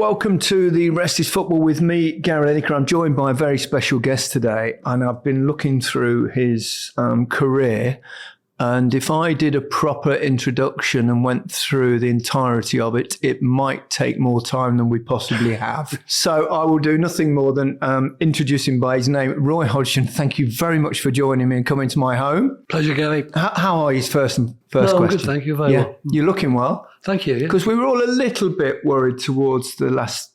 welcome to the Rest is Football with me, Gary Lineker. I'm joined by a very special guest today, and I've been looking through his career. And if I did a proper introduction and went through the entirety of it, it might take more time than we possibly have. So I will do nothing more than introduce him by his name. Roy Hodgson, thank you very much for joining me and coming to my home. Pleasure, Gary. How are you, first question? I'm good, thank you. Very well. You're looking well. Thank you. Because we were all a little bit worried towards the last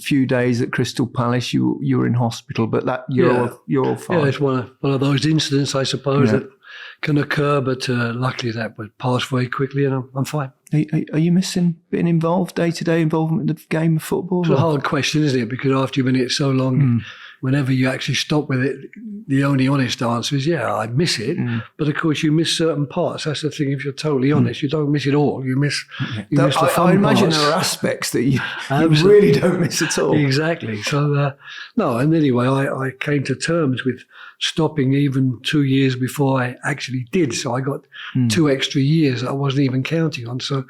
few days at Crystal Palace. You were in hospital, but you're all fine. Yeah, it's one of those incidents, I suppose, that can occur, but luckily that would pass very quickly, and I'm fine. Are you missing being involved, day-to-day involvement in the game of football? It's a hard question, isn't it? Because after you've been in it so long, whenever you actually stop with it, the only honest answer is, I miss it. But of course, you miss certain parts. That's the thing. If you're totally honest, you don't miss it all. You miss the fun parts. I imagine there are aspects that you really don't miss at all. Exactly. So, no, and anyway, I came to terms with stopping even 2 years before I actually did. So I got 2 extra years that I wasn't even counting on. So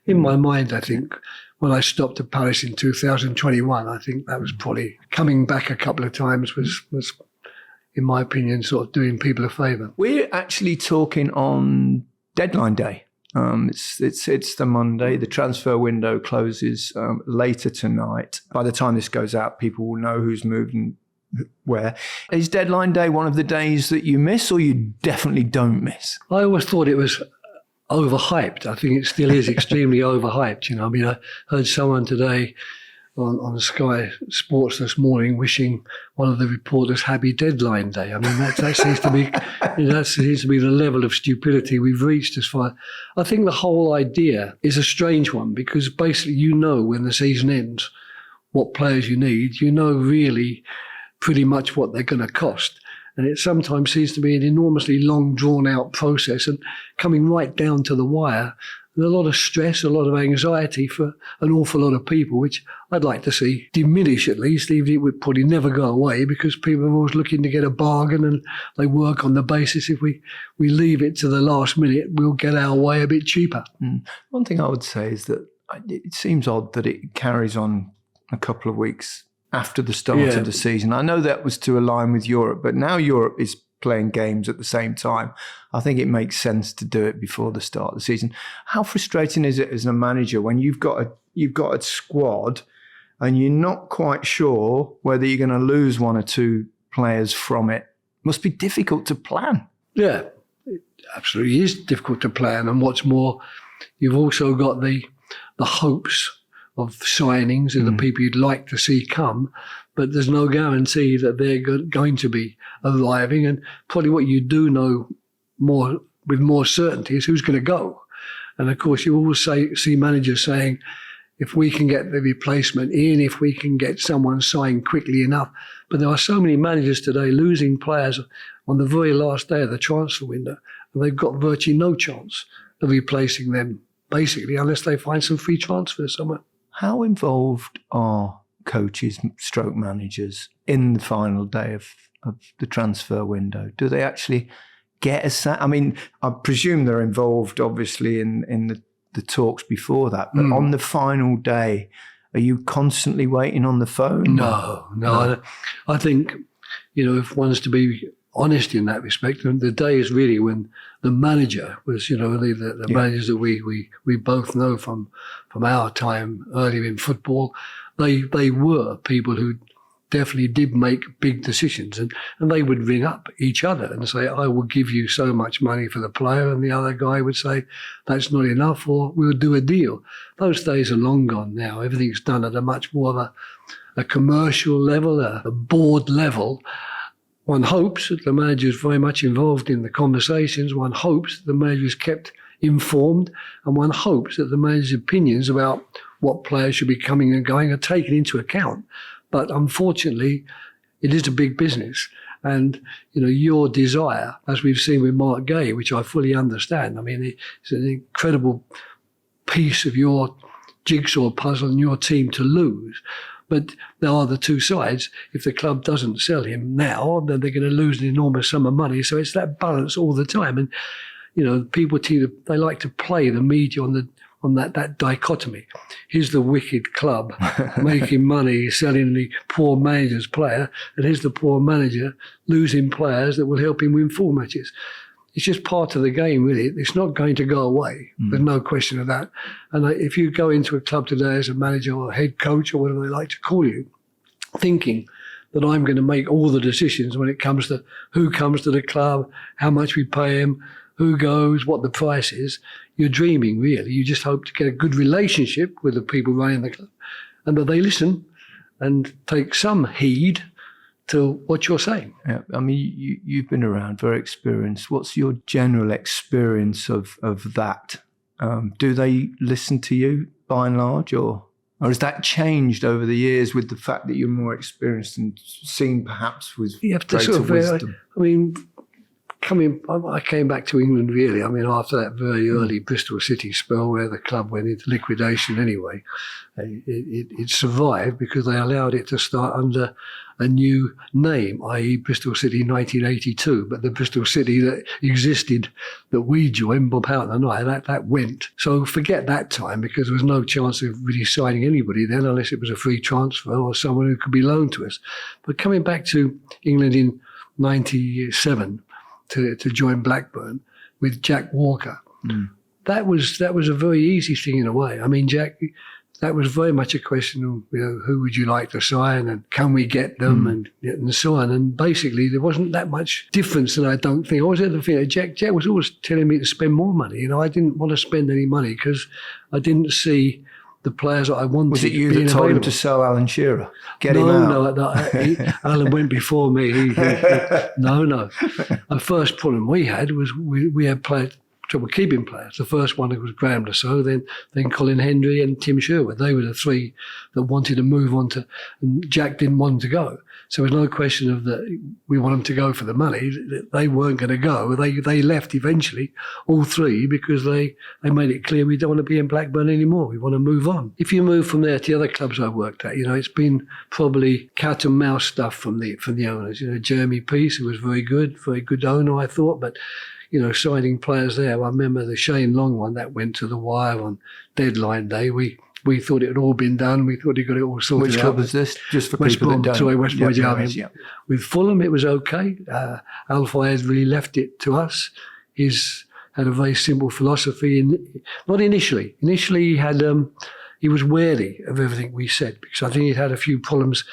in my mind, I think, when I stopped at Palace in 2021, I think that was probably coming back a couple of times was in my opinion, sort of doing people a favour. We're actually talking on deadline day. It's the Monday. The transfer window closes later tonight. By the time this goes out, people will know who's moved and where. Is deadline day one of the days that you miss, or you definitely don't miss? I always thought it was overhyped. I think it still is extremely overhyped. I mean, I heard someone today on Sky Sports this morning wishing one of the reporters happy deadline day. I mean, that seems to be the level of stupidity we've reached as far. I think the whole idea is a strange one, because basically when the season ends what players you need, really pretty much what they're going to cost. And it sometimes seems to be an enormously long, drawn-out process and coming right down to the wire. And a lot of stress, a lot of anxiety for an awful lot of people, which I'd like to see diminish at least, even if it would probably never go away, because people are always looking to get a bargain and they work on the basis if we leave it to the last minute, we'll get our way a bit cheaper. One thing I would say is that it seems odd that it carries on a couple of weeks after the start of the season. I know that was to align with Europe, but now Europe is playing games at the same time. I think it makes sense to do it before the start of the season. How frustrating is it as a manager when you've got a squad and you're not quite sure whether you're going to lose one or two players from it? Must be difficult to plan. Yeah, it absolutely is difficult to plan. And what's more, you've also got the hopes of signings and the people you'd like to see come, but there's no guarantee that they're going to be arriving. And probably what you do know with more certainty is who's going to go. And of course, you always see managers saying, if we can get the replacement in, if we can get someone signed quickly enough. But there are so many managers today losing players on the very last day of the transfer window, and they've got virtually no chance of replacing them, basically, unless they find some free transfers somewhere. How involved are coaches, stroke managers in the final day of the transfer window? Do they actually get a say? I mean, I presume they're involved, obviously, in the talks before that. But on the final day, are you constantly waiting on the phone? No. I think, if one's to be honest in that respect, the day is really when the manager was, the managers that we both know from our time earlier in football, they were people who definitely did make big decisions, and they would ring up each other and say, I will give you so much money for the player, and the other guy would say, that's not enough, or we'll do a deal. Those days are long gone now. Everything's done at a much more of a commercial level, a board level. One hopes that the manager is very much involved in the conversations. One hopes that the manager is kept informed, and one hopes that the manager's opinions about what players should be coming and going are taken into account. But unfortunately, it is a big business. And, your desire, as we've seen with Mark Gay, which I fully understand, I mean, it's an incredible piece of your jigsaw puzzle and your team to lose. But there are the two sides. If the club doesn't sell him now, then they're going to lose an enormous sum of money. So it's that balance all the time. And, people they like to play the media on on that dichotomy. Here's the wicked club making money, selling the poor manager's player, and here's the poor manager losing players that will help him win 4 matches. It's just part of the game, really. It's not going to go away. There's no question of that. And if you go into a club today as a manager or head coach or whatever they like to call you, thinking that I'm going to make all the decisions when it comes to who comes to the club, how much we pay him, who goes, what the price is, you're dreaming, really. You just hope to get a good relationship with the people running the club and that they listen and take some heed to what you're saying. Yeah, I mean, you've been around, very experienced. What's your general experience of that? Do they listen to you by and large, or has that changed over the years with the fact that you're more experienced and seen perhaps with greater wisdom? I mean, I came back to England really. I mean, after that very early Bristol City spell where the club went into liquidation anyway, it survived because they allowed it to start under a new name, i.e. Bristol City 1982. But the Bristol City that existed, that we joined, Bob Houghton and I, that went. So forget that time because there was no chance of really signing anybody then unless it was a free transfer or someone who could be loaned to us. But coming back to England in 97, to join Blackburn with Jack Walker. That was a very easy thing in a way. I mean, Jack, that was very much a question of, who would you like to sign and can we get them and so on. And basically there wasn't that much difference, and I don't think. I was at the thing. Jack was always telling me to spend more money. I didn't want to spend any money because I didn't see the players that I wanted. Was it you that told him to sell Alan Shearer? Get him out? No, Alan went before me. No. The first problem we had was we had trouble keeping players. The first one was Graham Lasso, then Colin Hendry and Tim Sherwood. They were the 3 that wanted to move on to, and Jack didn't want them to go. So there was no question of that we want them to go for the money. They weren't going to go. They left eventually, all 3, because they made it clear we don't want to be in Blackburn anymore. We want to move on. If you move from there to the other clubs I worked at, it's been probably cat and mouse stuff from the owners. Jeremy Peace, who was very good owner, I thought, but signing players there. I remember the Shane Long one that went to the wire on deadline day. We thought it had all been done. We thought he got it all sorted out. Which club was this? Just for people that don't. Sorry, West Bromwich Albion. Yeah. With Fulham, it was okay. Al Fayed really left it to us. He's had a very simple philosophy. Not initially. Initially, he was wary of everything we said because I think he'd had a few problems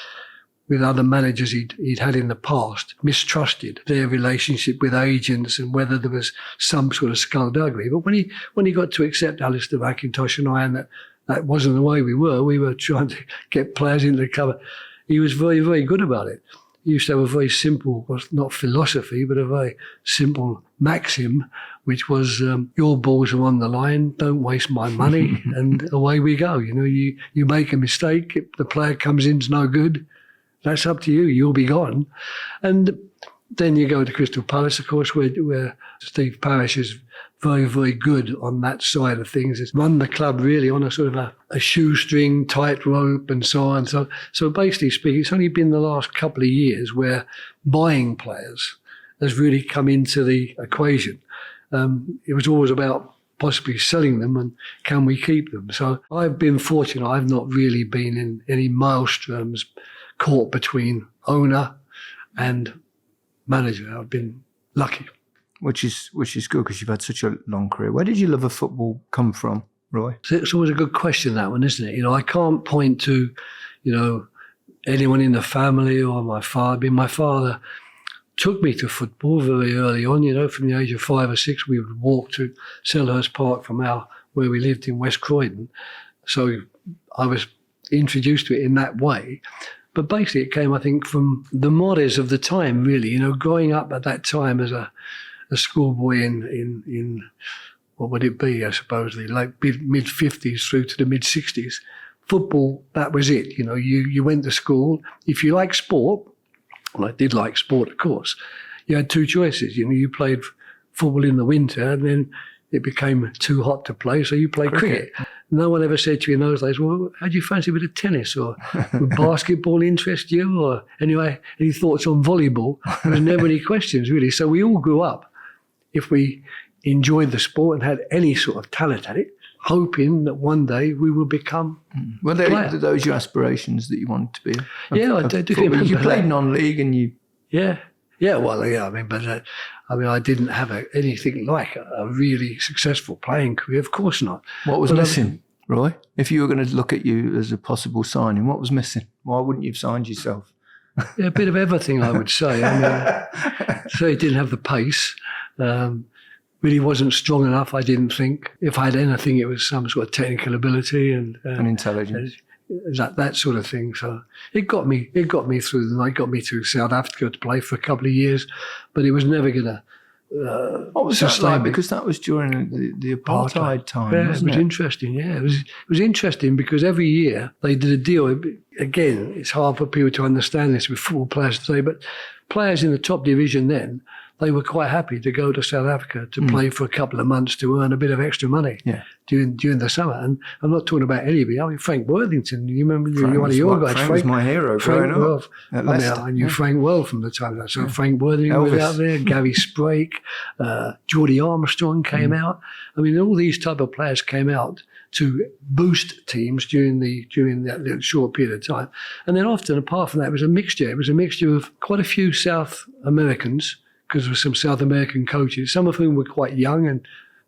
with other managers he'd had in the past, mistrusted their relationship with agents and whether there was some sort of skullduggery. But when he got to accept Alistair McIntosh and I, and that wasn't the way we were trying to get players into the cover, he was very, very good about it. He used to have a very simple, not philosophy, but a very simple maxim, which was, your balls are on the line, don't waste my money, and away we go. You make a mistake, if the player comes in, it's no good, that's up to you. You'll be gone. And then you go to Crystal Palace, of course, where Steve Parish is very, very good on that side of things. It's run the club really on a sort of a shoestring, tightrope and so on. So basically speaking, it's only been the last couple of years where buying players has really come into the equation. It was always about possibly selling them and can we keep them. So I've been fortunate. I've not really been in any maelstroms caught between owner and manager. I've been lucky. Which is good because you've had such a long career. Where did your love of football come from, Roy? It's always a good question, that one, isn't it? I can't point to, anyone in the family or my father. I mean, my father took me to football very early on, from the age of 5 or 6, we would walk to Selhurst Park from where we lived in West Croydon. So I was introduced to it in that way. But basically it came, I think, from the mores of the time, really. Growing up at that time as a schoolboy in what would it be, I suppose, like mid-50s through to the mid-60s. Football, that was it. You went to school. If you like sport, and I did like sport, of course, you had 2 choices. You played football in the winter and then it became too hot to play, so you played cricket. No one ever said to you in those days, well, how do you fancy a bit of tennis? Or would basketball interest you? Or anyway, any thoughts on volleyball? There was never any questions, really. So we all grew up, if we enjoyed the sport and had any sort of talent at it, hoping that one day we will become. Were those your aspirations that you wanted to be? I do remember you played that. non-league and you. Yeah. I mean, but I didn't have anything like a really successful playing career. Of course not. What was missing, Roy? If you were going to look at you as a possible signing, what was missing? Why wouldn't you have signed yourself? Yeah, a bit of everything, I would say. I mean, so he didn't have the pace. Really wasn't strong enough, I didn't think. If I had anything, it was some sort of technical ability and intelligence. That sort of thing. So it got me through the night, got me to South Africa to play for a couple of years, but it was never going to what was that like? Because that was during the apartheid time, yeah, wasn't it was interesting. Yeah, it was interesting because every year they did a deal. Again, it's hard for people to understand this with football players today, but players in the top division then, they were quite happy to go to South Africa to play for a couple of months to earn a bit of extra money during the summer. And I'm not talking about anybody. I mean, Frank Worthington, you remember one of your guys. Frank was my hero growing up at Leicester. I knew Frank well from the time. So Frank Worthington was out there, Gary Sprake, Geordie Armstrong came out. I mean, all these type of players came out to boost teams during that little short period of time. And then often, apart from that, it was a mixture. It was a mixture of quite a few South Americans, because there were some South American coaches, some of whom were quite young and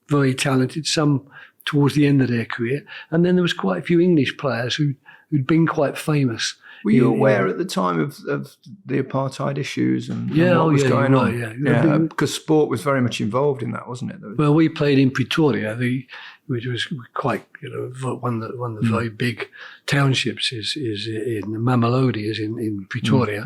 very talented, some towards the end of their career. And then there was quite a few English players who'd been quite famous. Were you aware at the time of the apartheid issues and what was going on? Yeah, because sport was very much involved in that, wasn't it? Well, we played in Pretoria, which was quite, one of the very big townships is in Mamelodi, is in Pretoria.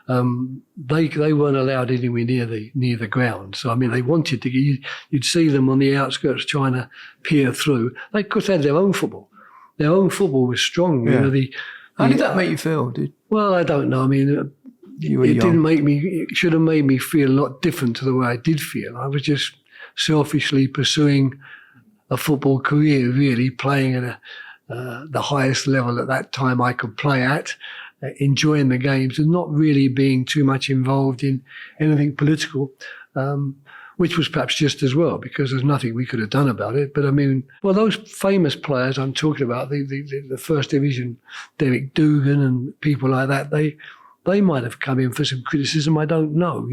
They weren't allowed anywhere near the ground. So I mean, they wanted to. You'd see them on the outskirts trying to peer through. They had their own football. Their own football was strong. Yeah. How did that make you feel? Well, I don't know. I mean, it should have made me feel a lot different to the way I did feel. I was just selfishly pursuing a football career, really playing at the highest level at that time I could play at, enjoying the games and not really being too much involved in anything political, which was perhaps just as well, because there's nothing we could have done about it. But I mean, well, those famous players I'm talking about, the first division, Derek Dugan and people like that, they might have come in for some criticism, I don't know,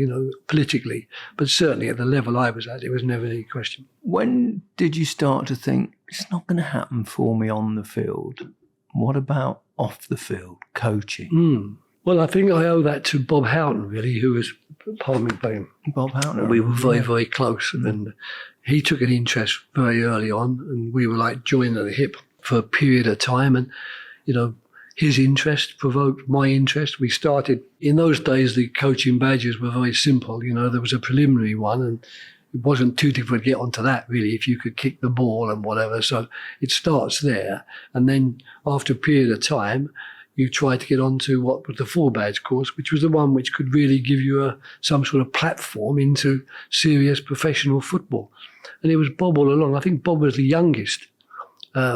politically. But certainly at the level I was at, it was never any question. When did you start to think, it's not going to happen for me on the field? What about off the field, coaching? Well, I think I owe that to Bob Houghton, really, who was, pardon me, playing. Bob Houghton. We were very, very close. And he took an interest very early on, and we were like joined at the hip for a period of time. And, his interest provoked my interest. We started, in those days, the coaching badges were very simple. There was a preliminary one, and it wasn't too difficult to get onto that, really, if you could kick the ball and whatever. So it starts there. And then after a period of time, you try to get onto what was the full badge course, which was the one which could really give you some sort of platform into serious professional football. And it was Bob all along. I think Bob was the youngest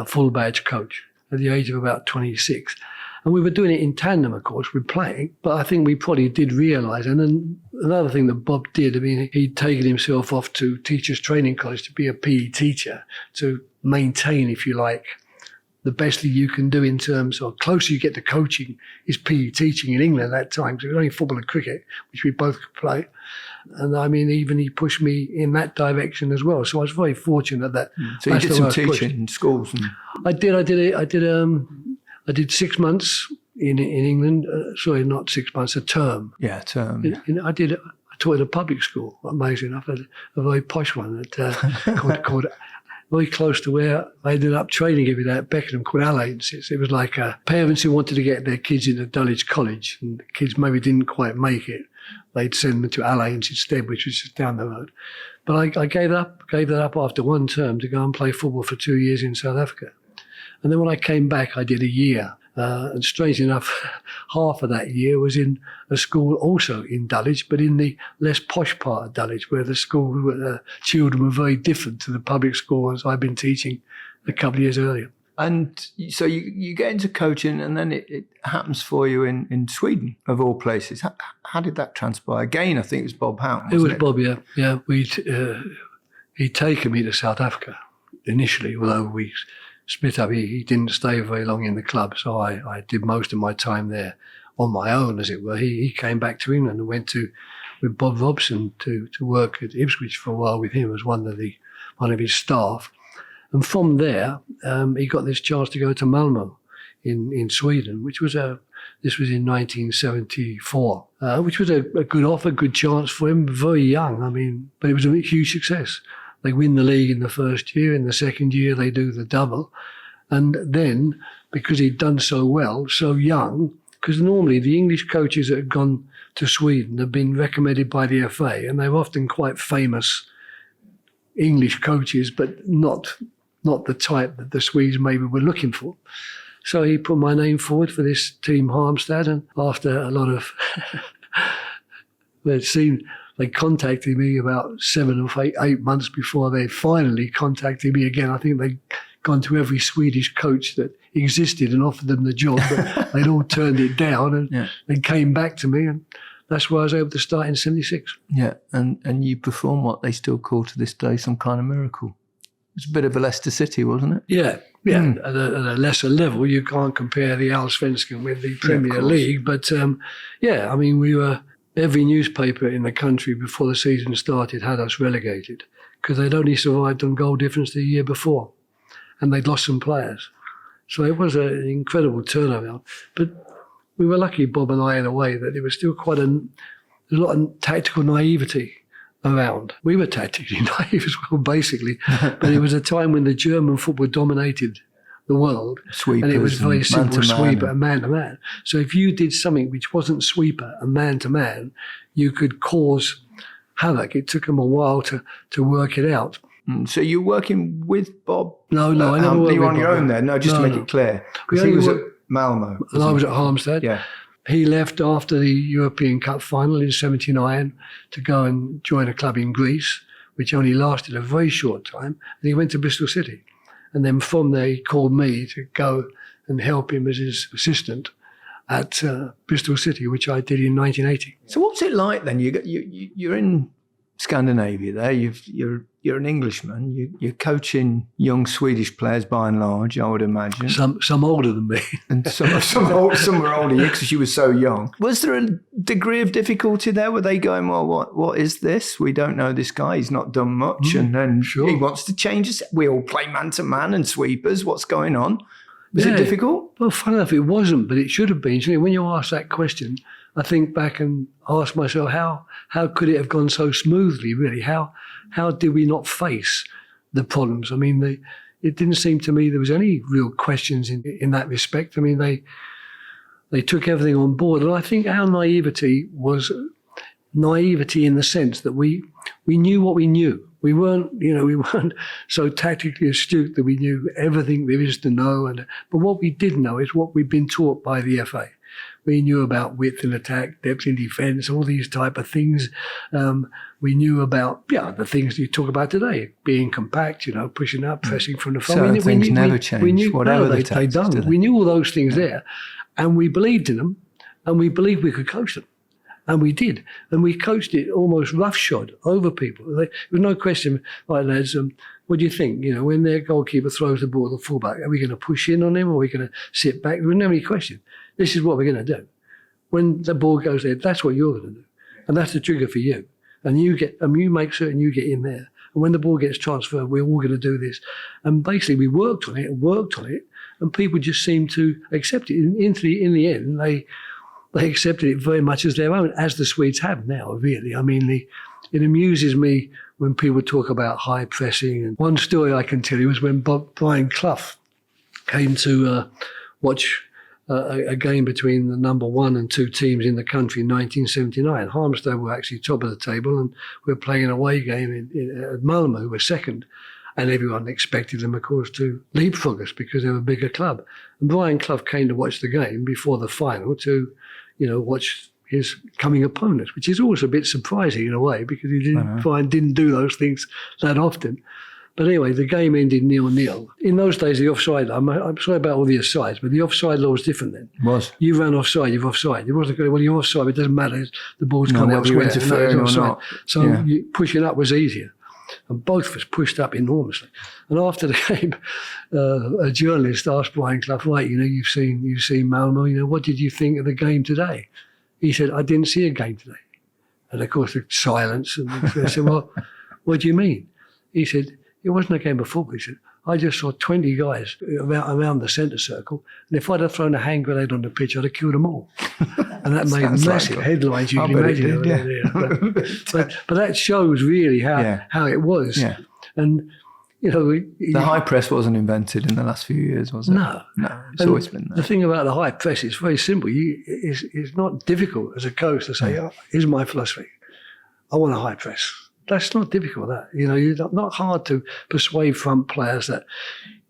full badge coach at the age of about 26. And we were doing it in tandem, of course, with playing, but I think we probably did realise. And then another thing that Bob did, I mean, he'd taken himself off to Teachers Training College to be a PE teacher, to maintain, if you like, the best that you can do in terms of closer you get to coaching is PE teaching in England at that time, because it was only football and cricket, which we both could play. And I mean, even he pushed me in that direction as well. So I was very fortunate that. So you did some teaching in schools? I did 6 months in England. Sorry, not 6 months, a term. Yeah, a term. I taught at a public school, amazing enough, a very posh one called very close to where I ended up training every day at Beckenham, called Alliances. It was like parents who wanted to get their kids into Dulwich College, and the kids maybe didn't quite make it. They'd send them to Alliance instead, which was just down the road. But I gave that up after one term to go and play football for 2 years in South Africa. And then when I came back, I did a year. And strangely enough, half of that year was in a school also in Dulwich, but in the less posh part of Dulwich, where the school children were very different to the public schools I'd been teaching a couple of years earlier. And so you get into coaching, and then it happens for you in Sweden, of all places. How did that transpire? Again, I think it was Bob Houghton, wasn't it? It was Bob, yeah. He'd taken me to South Africa. initially, although we split up. He didn't stay very long in the club, so I did most of my time there on my own, as it were. He came back to England and went with Bob Robson to work at Ipswich for a while with him as one of his staff. And from there, he got this chance to go to Malmo in Sweden, which was this was in 1974, which was a good offer, good chance for him. Very young, but it was a huge success. They win the league in the first year. In the second year, they do the double. And then, because he'd done so well, so young, because normally the English coaches that had gone to Sweden have been recommended by the FA, and they're often quite famous English coaches, but not the type that the Swedes maybe were looking for. So he put my name forward for this team, Halmstad, and after a lot of they contacted me about 7 or 8 months before they finally contacted me again. I think they'd gone to every Swedish coach that existed and offered them the job, but they'd all turned it down, and they came back to me, and that's where I was able to start in 76. Yeah, and you performed what they still call to this day some kind of miracle. It was a bit of a Leicester City, wasn't it? Yeah. At a lesser level, you can't compare the Allsvenskan with the Premier League, but we were. Every newspaper in the country before the season started had us relegated because they'd only survived on goal difference the year before, and they'd lost some players. So it was an incredible turnaround. But we were lucky, Bob and I, in a way, that it was still there's a lot of tactical naivety around. We were tactically naive as well, basically. But it was a time when the German football dominated the world. Sweepers, and it was very simple, sweeper and and man-to-man. So if you did something which wasn't sweeper and man-to-man, you could cause havoc. It took them a while to work it out. So you're working with Bob? No, I never worked you were with on your Bob. own there? No, just to make it clear. Because he was at Malmo. And I was at Halmstad. Yeah. He left after the European Cup final in 79 to go and join a club in Greece, which only lasted a very short time. And he went to Bristol City. And then from there, he called me to go and help him as his assistant at Bristol City, which I did in 1980. So what's it like then? You're in Scandinavia there. You're an Englishman. You're coaching young Swedish players by and large, I would imagine. Some older than me. And some were older because you were so young. Was there a degree of difficulty there? Were they going, well, what is this? We don't know this guy. He's not done much. And then he wants to change us. We all play man-to-man and sweepers. What's going on? Was it difficult? Well, funny enough, it wasn't, but it should have been. So when you ask that question, I think back and ask myself, how could it have gone so smoothly, really? How did we not face the problems? I mean, it didn't seem to me there was any real questions in that respect. I mean, they took everything on board. And I think our naivety was naivety in the sense that we knew what we knew. We weren't so tactically astute that we knew everything there is to know. But what we did know is what we'd been taught by the FA. We knew about width in attack, depth in defence, all these type of things. We knew about the things you talk about today, being compact, pushing up, pressing from the front. Certain things never change, we knew, whatever they done. We knew all those things there, and we believed in them, and we believed we could coach them. And we did. And we coached it almost roughshod over people. There was no question, right, lads, what do you think? When their goalkeeper throws the ball to the fullback, are we going to push in on him or are we going to sit back? There was never any question. This is what we're going to do. When the ball goes there, that's what you're going to do. And that's the trigger for you. And you make certain you get in there. And when the ball gets transferred, we're all going to do this. And basically we worked on it, and people just seemed to accept it. In the end, they accepted it very much as their own, as the Swedes have now, really. I mean, it amuses me when people talk about high pressing. And one story I can tell you was when Brian Clough came to watch a game between the number 1 and 2 teams in the country in 1979. Halmstad were actually top of the table, and we were playing an away game at Malmo, who were second. And everyone expected them, of course, to leapfrog us because they were a bigger club. And Brian Clough came to watch the game before the final to, watch his coming opponents, which is always a bit surprising in a way because he didn't do those things that often. But anyway, the game ended 0-0. In those days, the offside, I'm sorry about all the asides, but the offside law was different then. Was. You ran offside, you're offside. It wasn't going, well, you're offside, it doesn't matter. The ball's gone elsewhere. Interfering or not. So pushing up was easier. and both of us pushed up enormously. And after the game, a journalist asked Brian Clough, right, you've seen Malmo, what did you think of the game today? He said, I didn't see a game today. And of course, the silence. And I said, well, what do you mean? He said, it wasn't a game of football. He said, I just saw 20 guys around the centre circle, and if I'd have thrown a hand grenade on the pitch, I'd have killed them all. And that made massive headlines, you can imagine. But that shows really how it was. Yeah. And, the high press wasn't invented in the last few years, was it? No. It's always been there. The thing about the high press, it's very simple. It's not difficult as a coach to say, here's my philosophy. I want a high press. That's not difficult, that. You're not hard to persuade front players that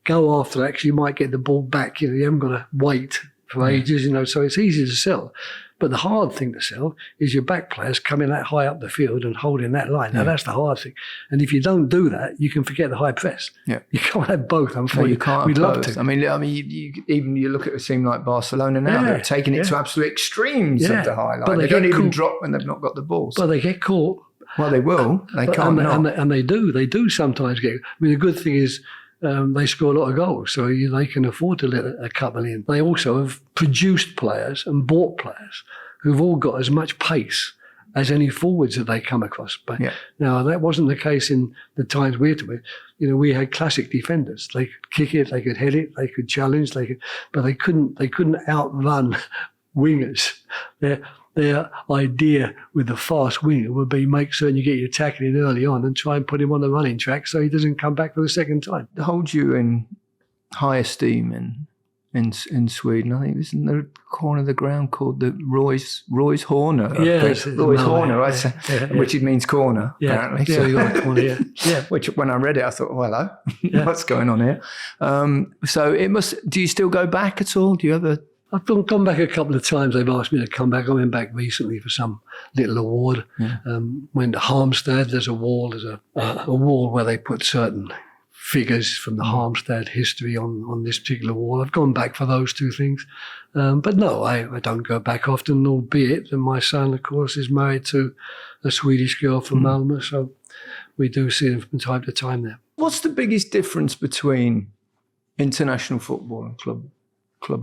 go after that because you might get the ball back. You haven't got to wait for ages, so it's easy to sell. But the hard thing to sell is your back players coming that high up the field and holding that line. Now, that's the hard thing. And if you don't do that, you can forget the high press. Yeah. You can't have both, unfortunately. No, you can't. We'd love to. I mean, you look at a team like Barcelona now, they're taking it to absolute extremes of the high line. But they don't even drop when they've not got the ball. But they get caught. Well, they will. They can't and they do. They do sometimes get. I mean, the good thing is they score a lot of goals, so they can afford to let a couple in. They also have produced players and bought players who've all got as much pace as any forwards that they come across. But now that wasn't the case in the times we had to be. We had classic defenders. They could kick it, they could head it, they could challenge, but they couldn't outrun wingers. Their idea with the fast winger would be make certain you get your tackle in early on and try and put him on the running track so he doesn't come back for the second time. They hold you in high esteem in Sweden. I think it's in the corner of the ground called the Roy's Horner. Yes, Roy's Horner, which it means corner, apparently. Yeah, you got a corner, yeah. Which, when I read it, I thought, oh, hello, what's going on here? So it must. Do you still go back at all? Do you ever? I've gone back a couple of times. They've asked me to come back. I went back recently for some little award. Went to Halmstad. There's a wall. There's a wall where they put certain figures from the Halmstad history on this particular wall. I've gone back for those two things. But no, I don't go back often, albeit that my son, of course, is married to a Swedish girl from Malmö. So we do see them from time to time there. What's the biggest difference between international football and club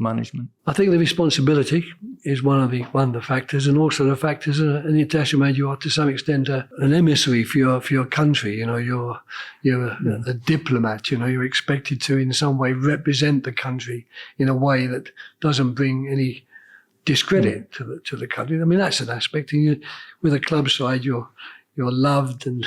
management? I think the responsibility is one of the factors, and also the fact is an international manager, you are to some extent an emissary for your country. You're a diplomat. You're expected to in some way represent the country in a way that doesn't bring any discredit to the country. I mean, that's an aspect. And with a club side, you're loved and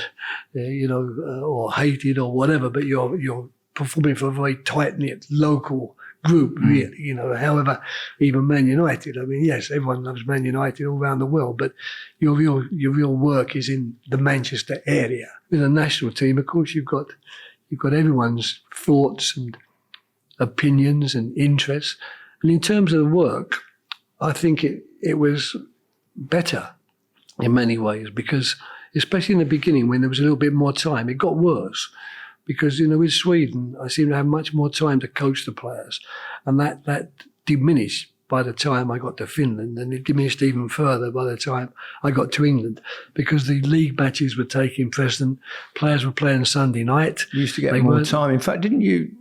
or hated or whatever, but you're performing for a very tight knit local group, really. However, even Man United. I mean, yes, everyone loves Man United all around the world, but your real work is in the Manchester area. With a national team, of course, you've got everyone's thoughts and opinions and interests. And in terms of the work, I think it was better in many ways because, especially in the beginning when there was a little bit more time, it got worse. Because, with Sweden, I seem to have much more time to coach the players. And that diminished by the time I got to Finland, and it diminished even further by the time I got to England, because the league matches were taking precedent. Players were playing Sunday night. You used to get more time. In fact, didn't you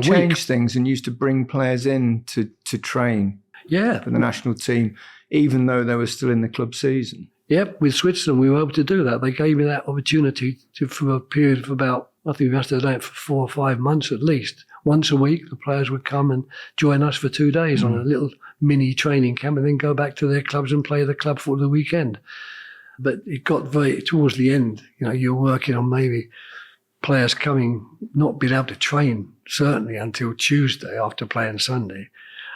change things and used to bring players in to train for the national team, even though they were still in the club season? Yep, with Switzerland, we were able to do that. They gave me that opportunity for a period of about, I think we must have done it for 4 or 5 months at least. Once a week, the players would come and join us for 2 days on a little mini training camp and then go back to their clubs and play the club for the weekend. But it got towards the end, you're working on maybe players not being able to train, certainly until Tuesday after playing Sunday.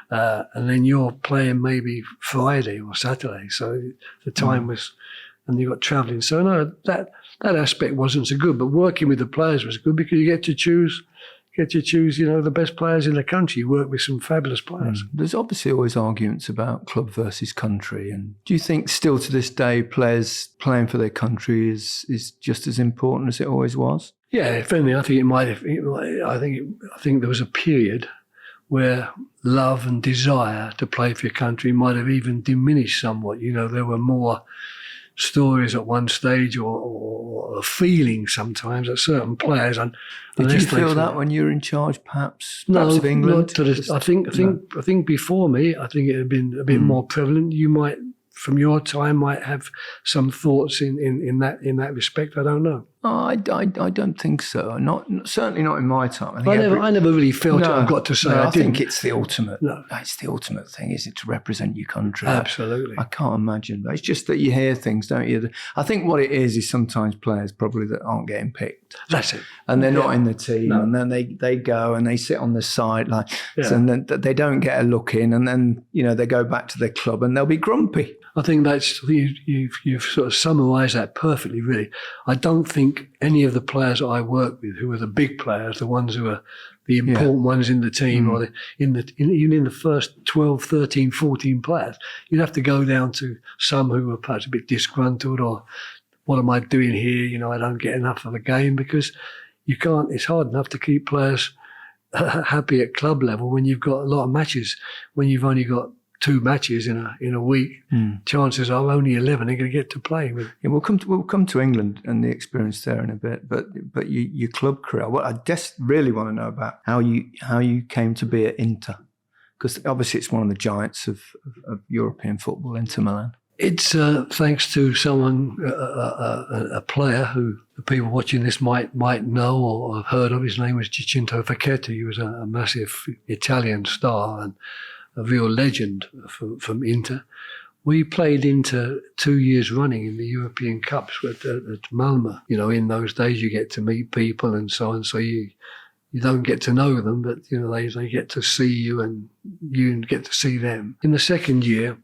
And then you're playing maybe Friday or Saturday. So the time was, and you got travelling. So no, that aspect wasn't so good. But working with the players was good because you get to choose, the best players in the country. You work with some fabulous players. There's obviously always arguments about club versus country. And do you think still to this day, players playing for their country is just as important as it always was? Yeah, if anything, I think it might have. I think there was a period where love and desire to play for your country might have even diminished somewhat. There were more stories at one stage or a feeling sometimes that certain players. Did you feel that when you were in charge, perhaps no, of England? I think before me, I think it had been a bit more prevalent. You might, from your time, might have some thoughts in that respect. I don't know. Oh, I don't think so. Certainly not in my time. I never really felt it. I've got to say, I think it's the ultimate. No. It's the ultimate thing, is it, to represent your country? Absolutely. I can't imagine. It's just that you hear things, don't you? I think what it is sometimes players probably that aren't getting picked. That's it. And they're not in the team, and then they go and they sit on the side and then they don't get a look in, and then they go back to their club and they'll be grumpy. I think you've sort of summarised that perfectly, really. I don't think any of the players that I work with, who are the big players, the ones who are the important ones in the team, or even in the first 12, 13, 14 players, you'd have to go down to some who are perhaps a bit disgruntled, or what am I doing here? I don't get enough of a game, because you can't. It's hard enough to keep players happy at club level when you've got a lot of matches. When you've only got 2 matches in a week, chances are only 11 are going to get to play. We'll come to England and the experience there in a bit. But your club career, what I just really want to know about how you came to be at Inter, because obviously it's one of the giants of European football, Inter Milan. It's thanks to someone, a player who the people watching this might know or have heard of. His name was Giacinto Facchetti. He was a massive Italian star and a real legend from Inter. We played Inter 2 years running in the European Cups at Malmö. In those days you get to meet people and so on, so you don't get to know them, but they get to see you and you get to see them. In the second year,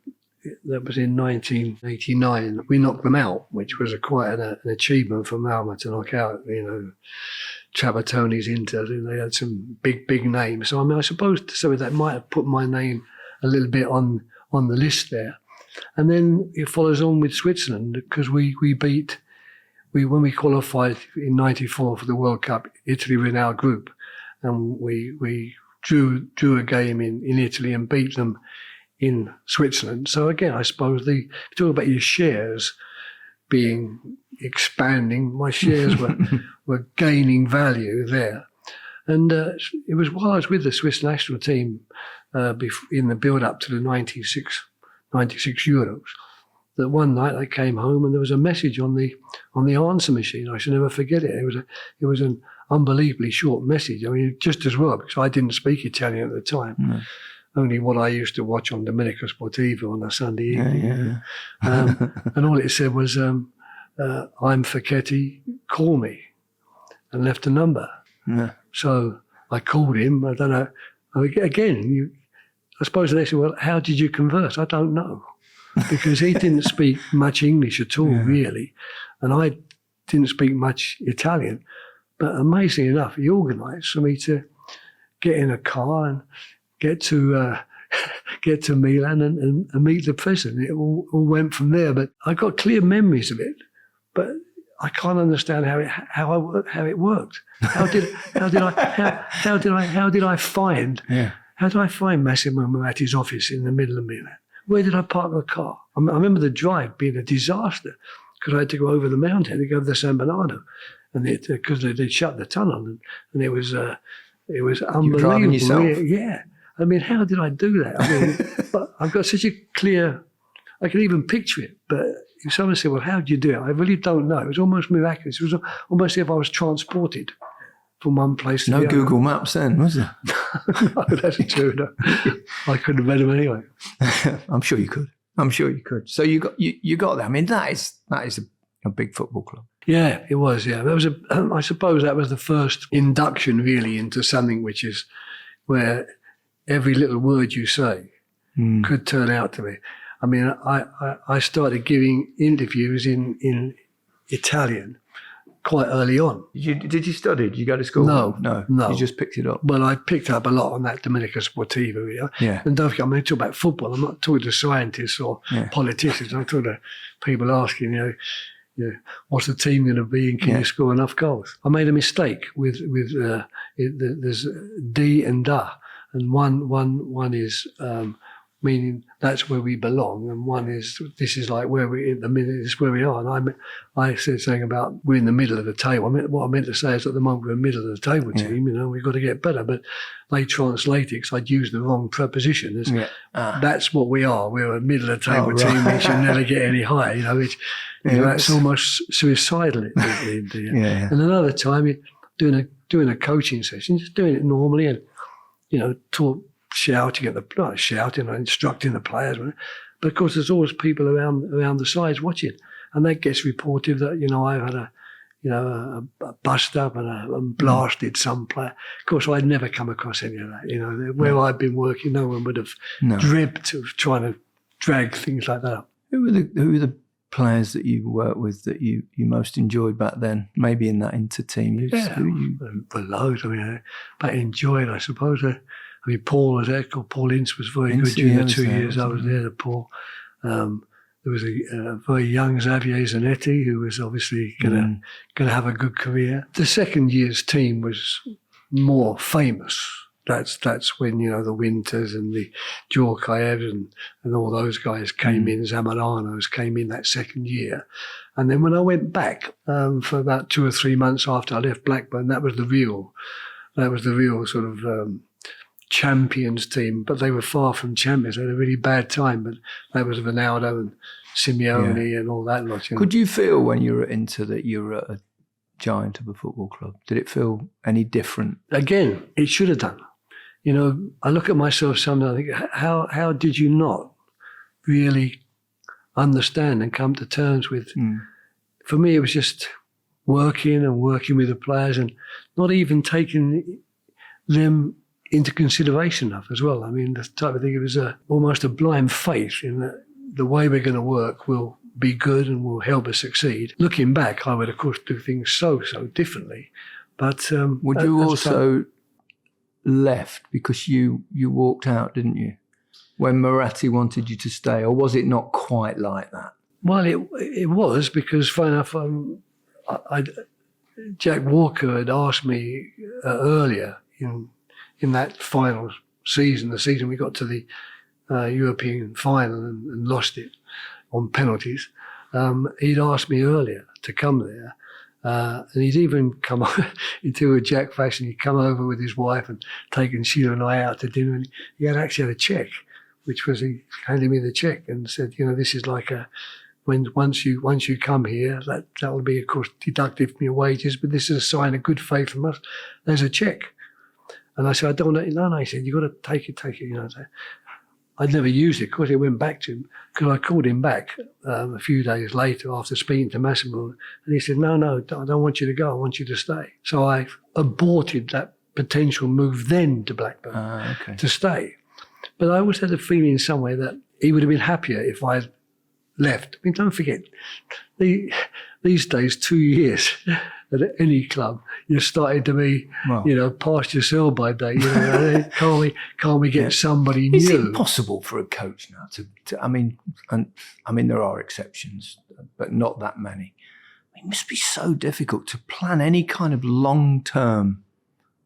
that was in 1989, we knocked them out, which was quite an achievement for Malmö to knock out, Trapattoni's Inter. They had some big names. So I suppose that might have put my name a little bit on the list there. And then it follows on with Switzerland, because when we qualified in '94 for the World Cup, Italy were in our group, and we drew a game in Italy and beat them in Switzerland. So again, I suppose you talk about your shares expanding. My shares were gaining value there. And it was while I was with the Swiss national team in the build-up to the 96 Euros that one night I came home and there was a message on the answer machine. I should never forget it. It was an unbelievably short message. I mean, just as well, because I didn't speak Italian at the time. No. Only what I used to watch on Domenica Sportiva on a Sunday evening. And all it said was, I'm Facchetti, call me, and left a number. Yeah. So I called him. I don't know. Again, I suppose they said, well, how did you converse? I don't know. Because he didn't speak much English at all, really. And I didn't speak much Italian. But amazingly enough, he organised for me to get in a car and get to Milan and meet the president. It all went from there. But I got clear memories of it. But I can't understand how it worked. How did I find Massimo Moratti's office in the middle of Milan? Where did I park the car? I remember the drive being a disaster because I had to go over the mountain to go to the San Bernardo, and because they'd shut the tunnel, and it was unbelievable. You were driving yourself? Yeah. I mean, how did I do that? I mean, but I've got such a clear. I can even picture it, but if someone said, well, how did you do it? I really don't know. It was almost miraculous. It was almost as if I was transported from one place to the other. No Google Maps then, was there? No, that's true. No. I couldn't have read them anyway. I'm sure you could. So you got that. I mean, that is a big football club. Yeah, it was. Yeah, that was I suppose that was the first induction really into something which is where every little word you say could turn out to be. I mean, I started giving interviews in Italian quite early on. Did you study? Did you go to school? No. You just picked it up. Well, I picked up a lot on that Domenica Sportiva. Yeah. And don't forget, I'm talking about football. I'm not talking to scientists or politicians. I'm talking to people asking, what's the team going to be and can you score enough goals? I made a mistake with there's D and Da, and one is meaning that's where we belong, and one is this is like where we in the middle. This is where we are. And I said something about we're in the middle of the table. What I meant to say is at the moment we're a middle of the table team. We've got to get better. But they translate it because I'd used the wrong preposition. That's what we are. We're a middle of the table team. We should never get any higher. That's almost suicidal. And another time you're doing a coaching session, just doing it normally, and shouting at instructing the players. But of course, there's always people around the sides watching, and that gets reported that I've had a bust up and blasted some player. Of course, I'd never come across any of that. Where I've been working, no one would have dreamt of trying to drag things like that up. Who were the players that you worked with that you most enjoyed back then? Maybe in that inter-team. Loads. But enjoyed, I suppose. Paul was there. Paul Ince was very good during the 2 years I was there. Paul. There was a very young Xavier Zanetti who was obviously going to have a good career. The second year's team was more famous. That's when the Winters and the Djorkaevs and all those guys came in. Zamaranos came in that second year, and then when I went back for about 2 or 3 months after I left Blackburn, that was the real sort of champions team. But they were far from champions. They had a really bad time. But that was Ronaldo and Simeone and all that lot. Could you feel when you were at Inter that you were at a giant of a football club? Did it feel any different? Again, it should have done. I look at myself sometimes and think, how did you not really understand and come to terms with? For me, it was just working with the players and not even taking them into consideration enough as well. The type of thing, it was almost a blind faith in that the way we're going to work will be good and will help us succeed. Looking back, I would, of course, do things so differently. But would you also left because you walked out, didn't you, when Moratti wanted you to stay, or was it not quite like that? Well, it was, because funny enough, Jack Walker had asked me earlier in that final season, the season we got to the European final and lost it on penalties. He'd asked me earlier to come there. And he'd even come into a Jack fashion. He'd come over with his wife and taken Sheila and I out to dinner. And he actually had a cheque, which was, he handed me the cheque and said, this is like once you come here, that will be, of course, deducted from your wages, but this is a sign of good faith from us. There's a cheque. And I said, I don't want to. No, he said, you've got to take it. I'd never used it. Of course, it went back to him because I called him back a few days later after speaking to Massimo, and he said, no, I don't want you to go. I want you to stay. So I aborted that potential move then to Blackburn to stay. But I always had a feeling somewhere that he would have been happier if I had left. Don't forget, these days, 2 years at any club, you're starting to be, past your sell by date. Can't we get somebody new? Is it possible for a coach now to there are exceptions, but not that many. It must be so difficult to plan any kind of long-term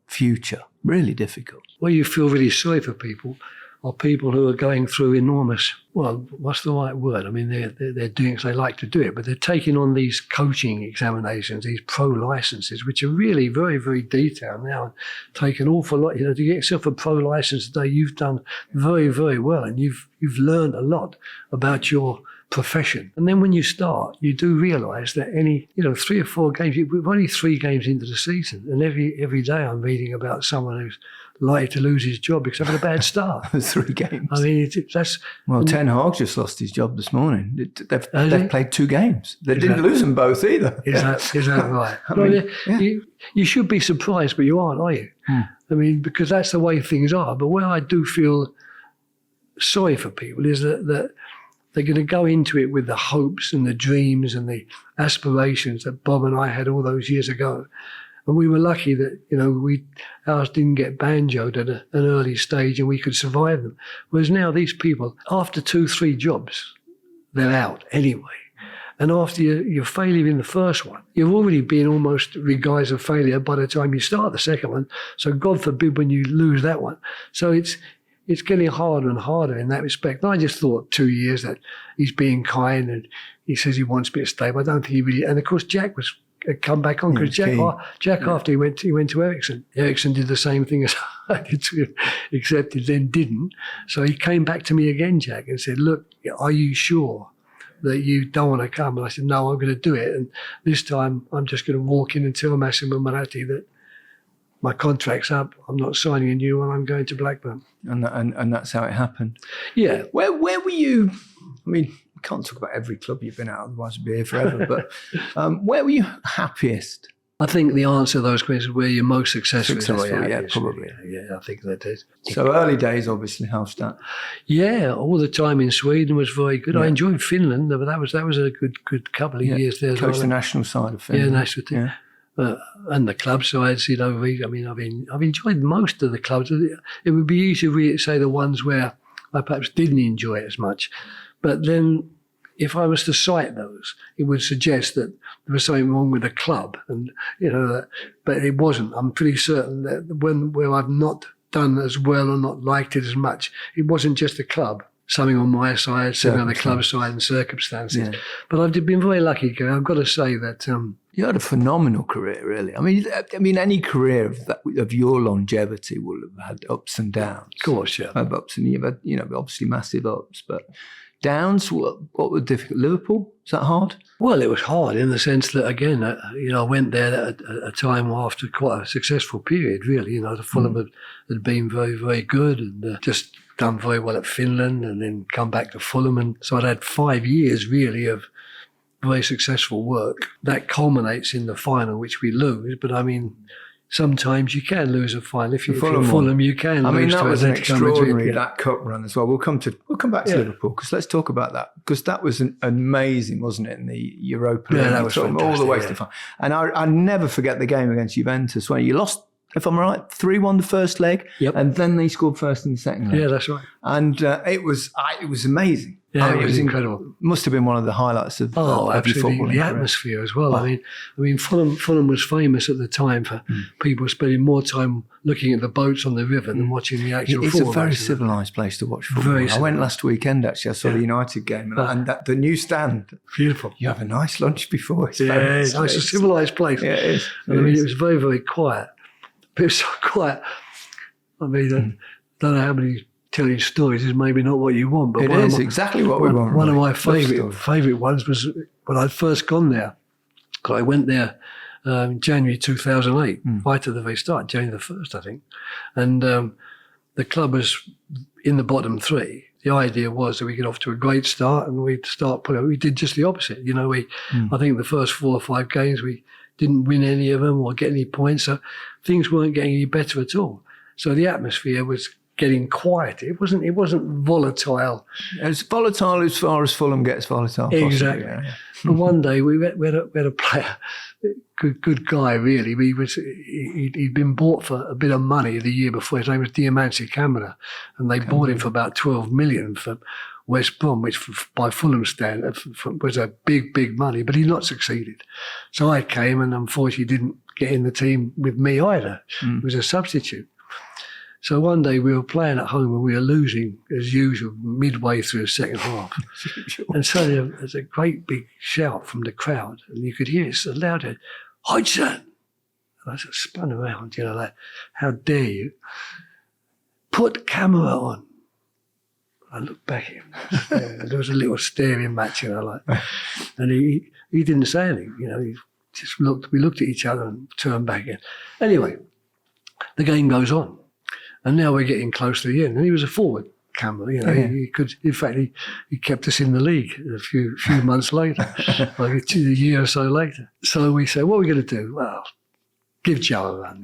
future. Really difficult. Well, you feel really sorry for people, or people who are going through enormous, what's the right word? They're doing it because they like to do it, but they're taking on these coaching examinations, these pro licenses, which are really very, very detailed now, and take an awful lot. To get yourself a pro license today, you've done very, very well, and you've learned a lot about your profession. And then when you start, you do realise that 3 or 4 games, we're only 3 games into the season, and every day I'm reading about someone who's likely to lose his job because of a bad start. 3 games. That's... Well, Ten Hag just lost his job this morning. They've played 2 games. They didn't lose them both either. Is that right? You should be surprised, but you aren't, are you? Because that's the way things are. But where I do feel sorry for people is that they're going to go into it with the hopes and the dreams and the aspirations that Bob and I had all those years ago. And we were lucky that, ours didn't get banjoed at an early stage and we could survive them. Whereas now these people, after 2-3 jobs, they're out anyway. And after your failure in the first one, you've already been almost regarded as a failure by the time you start the second one. So God forbid when you lose that one. So it's getting harder and harder in that respect. And I just thought 2 years that he's being kind and he says he wants me to stay, but I don't think he really. And of course, Jack had come back on because Jack after he went to Ericsson. Ericsson did the same thing as I did to him, except he then didn't. So he came back to me again, Jack, and said, "Look, are you sure that you don't want to come?" And I said, "No, I'm going to do it. And this time I'm just going to walk in and tell Massimo Moratti that my contract's up. I'm not signing a new one. I'm going to Blackburn." And that's how it happened. Yeah. Where were you? I mean, we can't talk about every club you've been at, otherwise we'll be here forever. But where were you happiest? I think the answer to those questions, where you're most successful yeah, probably. Yeah, I think that is. So early days, obviously, Halfstadt. Yeah, all the time in Sweden was very good. Yeah. I enjoyed Finland, but that was a good couple of years there. Coached the national side of Finland. Yeah, national team. Yeah. And the club sides, I mean, I've enjoyed most of the clubs. It would be easy to say the ones where I perhaps didn't enjoy it as much. But then if I was to cite those, it would suggest that there was something wrong with the club. And, but it wasn't. I'm pretty certain that where I've not done as well or not liked it as much, it wasn't just the club. Something on my side, something on the club side and circumstances. Yeah. But I've been very lucky. I've got to say that... you had a phenomenal career, really. I mean, any career of your longevity will have had ups and downs. Of course, yeah. Ups and you've had, obviously massive ups, but downs. What were difficult? Liverpool, is that hard? Well, it was hard in the sense that again, I went there at a time after quite a successful period. Really, the Fulham had been very, very good and just done very well at Finland, and then come back to Fulham, and so I'd had 5 years really of very successful work. That culminates in the final, which we lose. But I mean, sometimes you can lose a final. If you're Fulham, you can lose. I mean, that was an extraordinary, Madrid. that cup run as well. We'll come back to Liverpool, because let's talk about that, because that was amazing, wasn't it, in the Europa League? Yeah, that was fantastic, all the way to the final. And I never forget the game against Juventus when you lost, if I'm right, 3-1 the first leg, and then they scored first in the second leg. Yeah, that's right. And it was amazing. Yeah, it was incredible. Must have been one of the highlights of your football. The atmosphere as well. I mean, Fulham was famous at the time for people spending more time looking at the boats on the river than watching the actual football. It's a very civilised place to watch football. I went last weekend, actually. I saw the United game, and the new stand. Beautiful. You have a nice lunch before. It's it's a civilised place. Yeah, it is. And it was very, very quiet. It was so quiet. I mean, I don't know how many telling stories is maybe not what you want, but it is exactly what we want. One of my favourite ones was when I'd first gone there. I went there in January 2008, right at the very start, January the 1st, I think. And the club was in the bottom three. The idea was that we get off to a great start and we'd start putting. We did just the opposite. I think the first 4 or 5 games we didn't win any of them or get any points, so things weren't getting any better at all. So the atmosphere was getting quieter. It wasn't volatile. It's volatile as far as Fulham gets volatile. Exactly. Yeah. But one day we had a player, good guy really. He'd been bought for a bit of money the year before. His name was Diamanti Camera, and they bought him for about 12 million from West Brom, which by Fulham standard was a big money, but he'd not succeeded. So I came and unfortunately didn't get in the team with me either. It was a substitute. So one day we were playing at home and we were losing as usual midway through the second half. And suddenly there's a great big shout from the crowd and you could hear it so loud, "Hodgson!" And I sort of spun around, like, how dare you? "Put the camera on." I looked back at him. There was a little staring match, and he didn't say anything. He just looked. We looked at each other and turned back in. Anyway, the game goes on. And now we're getting close to the end. And he was a forward, Campbell. He could. In fact, he kept us in the league a few months later, like a year or so later. So we said, what are we going to do? Well, give Joe a run.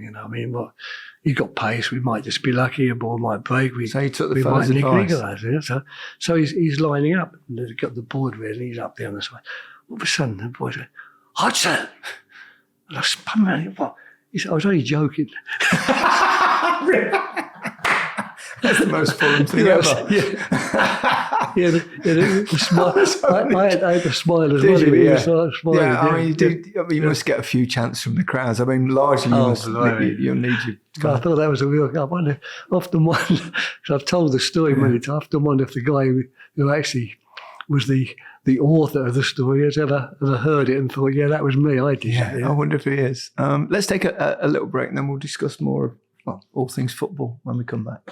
He got pace. We might just be lucky. A ball might break. So he took the fellow's advice. So he's lining up. And they've got the board ready. He's up there on the side. All of a sudden, the boy said, "Hodgson!" And I spun around. What? He said, "I was only joking." That's the most Fulham thing ever. The smile. I had to smile as well. Did you? Yeah. I mean, you must get a few chants from the crowds. I mean, largely you'll need your. I thought that was a real. I wonder. Often one, because I've told the story many times. I often wonder if the guy who actually was the author of the story has ever heard it and thought, yeah, that was me. I did. Yeah, I wonder if he is. Let's take a little break and then we'll discuss more of all things football when we come back.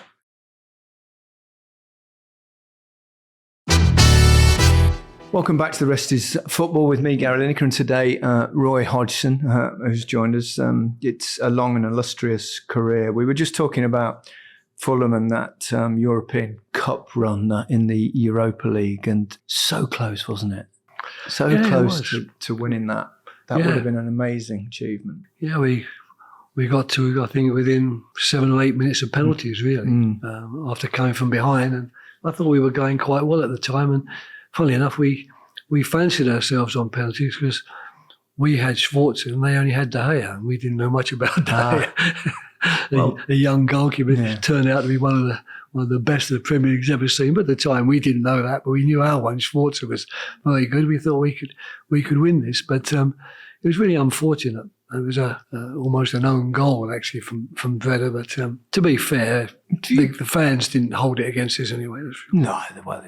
Welcome back to The Rest is Football with me, Gary Lineker, and today Roy Hodgson, who's joined us. It's a long and illustrious career. We were just talking about Fulham and that European Cup run in the Europa League, and so close, wasn't it? So close to winning that. That would have been an amazing achievement. Yeah, we got to, I think, within 7 or 8 minutes of penalties, really, after coming from behind. And I thought we were going quite well at the time. And funnily enough, we fancied ourselves on penalties because we had Schwarzer and they only had De Gea, and we didn't know much about De Gea. A young goalkeeper turned out to be one of the best the Premier League's ever seen. But at the time, we didn't know that, but we knew our one, Schwarzer, was very good. We thought we could win this, but it was really unfortunate. It was almost an own goal, actually, from Vedder. But to be fair, the fans didn't hold it against us anyway. No, well,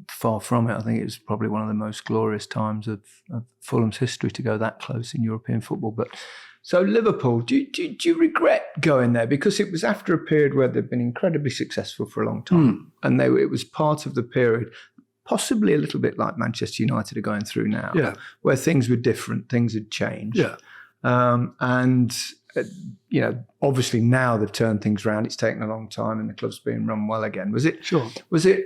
far from it. I think it was probably one of the most glorious times of Fulham's history to go that close in European football. But so Liverpool, do you regret going there? Because it was after a period where they've been incredibly successful for a long time. And it was part of the period, possibly a little bit like Manchester United are going through now, where things were different, things had changed. Yeah. Obviously now they've turned things around. It's taken a long time and the club's being run well again. Was it? Sure. Was it?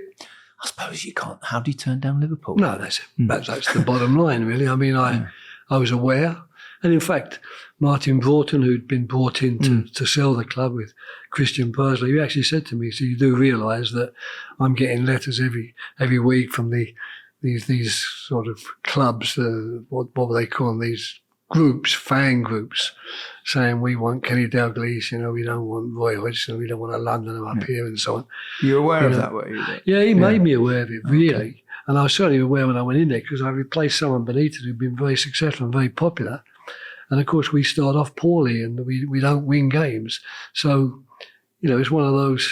I suppose you can't. How do you turn down Liverpool? No, that's the bottom line, really. I mean, I was aware. And in fact, Martin Broughton, who'd been brought in to sell the club with Christian Pursley, he actually said to me, so you do realise that I'm getting letters every week from these sort of clubs, what were they calling these groups, fan groups, saying we want Kenny Dalglish, we don't want Roy Hodgson, we don't want a Londoner up here and so on. You're aware of that, were you? Yeah, he made me aware of it, really. Okay. And I was certainly aware when I went in there because I replaced someone beneath it who'd been very successful and very popular. And of course, we start off poorly and we don't win games. So, it's one of those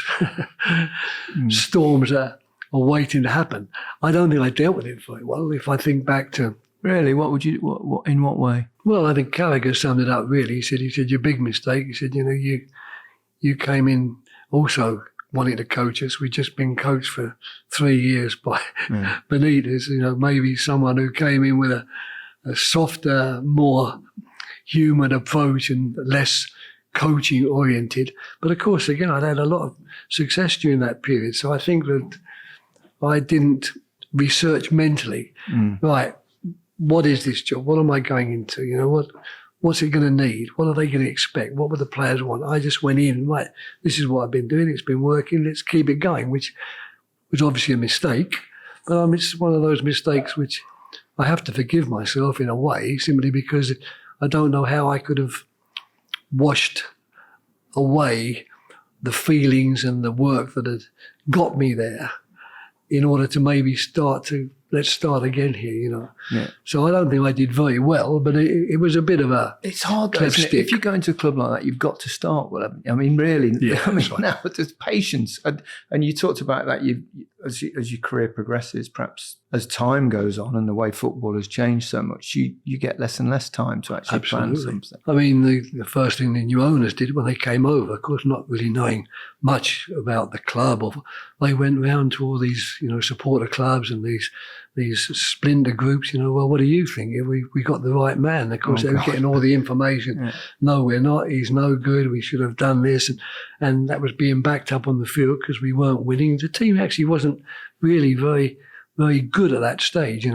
storms that are waiting to happen. I don't think I dealt with it very well. If I think back to... Really? What in what way? Well, I think Carragher summed it up really. He said, your big mistake. He said, you came in also wanting to coach us. We'd just been coached for 3 years by Benitez, maybe someone who came in with a softer, more human approach and less coaching oriented. But of course, again, I'd had a lot of success during that period. So I think that I didn't research mentally, right, what is this job? What am I going into? What's it going to need? What are they going to expect? What would the players want? I just went in, right, this is what I've been doing. It's been working. Let's keep it going, which was obviously a mistake. But it's one of those mistakes which I have to forgive myself in a way, simply because I don't know how I could have washed away the feelings and the work that had got me there in order to maybe let's start again here, Yeah. So I don't think I did very well, but it was a bit of a... It's hard, though, isn't it? If you go into a club like that, you've got to start well, haven't you? I mean, really. Yeah, now there's patience. And you talked about that as your career progresses, perhaps as time goes on and the way football has changed so much, you get less and less time to actually plan something. I mean, the first thing the new owners did when they came over, of course, not really knowing much about the club, they went round to all these, supporter clubs and these splinter groups, well, what do you think? We got the right man. Of course, they were getting all the information. Yeah. No, we're not. He's no good. We should have done this. And that was being backed up on the field because we weren't winning. The team actually wasn't really very, very good at that stage.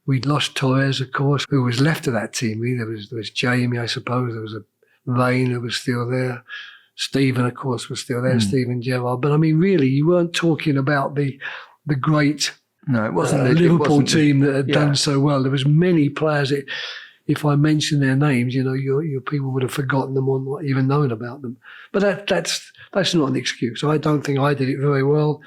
We'd lost Torres, of course, who was left of that team. There was Jamie, I suppose. There was a Vane who was still there. Stephen, of course, was still there. Stephen Gerrard. But I mean, really, you weren't talking about the great... No, it wasn't Liverpool team that had done so well. There was many players. if I mention their names, your people would have forgotten them or not even known about them. But that's not an excuse. I don't think I did it very well.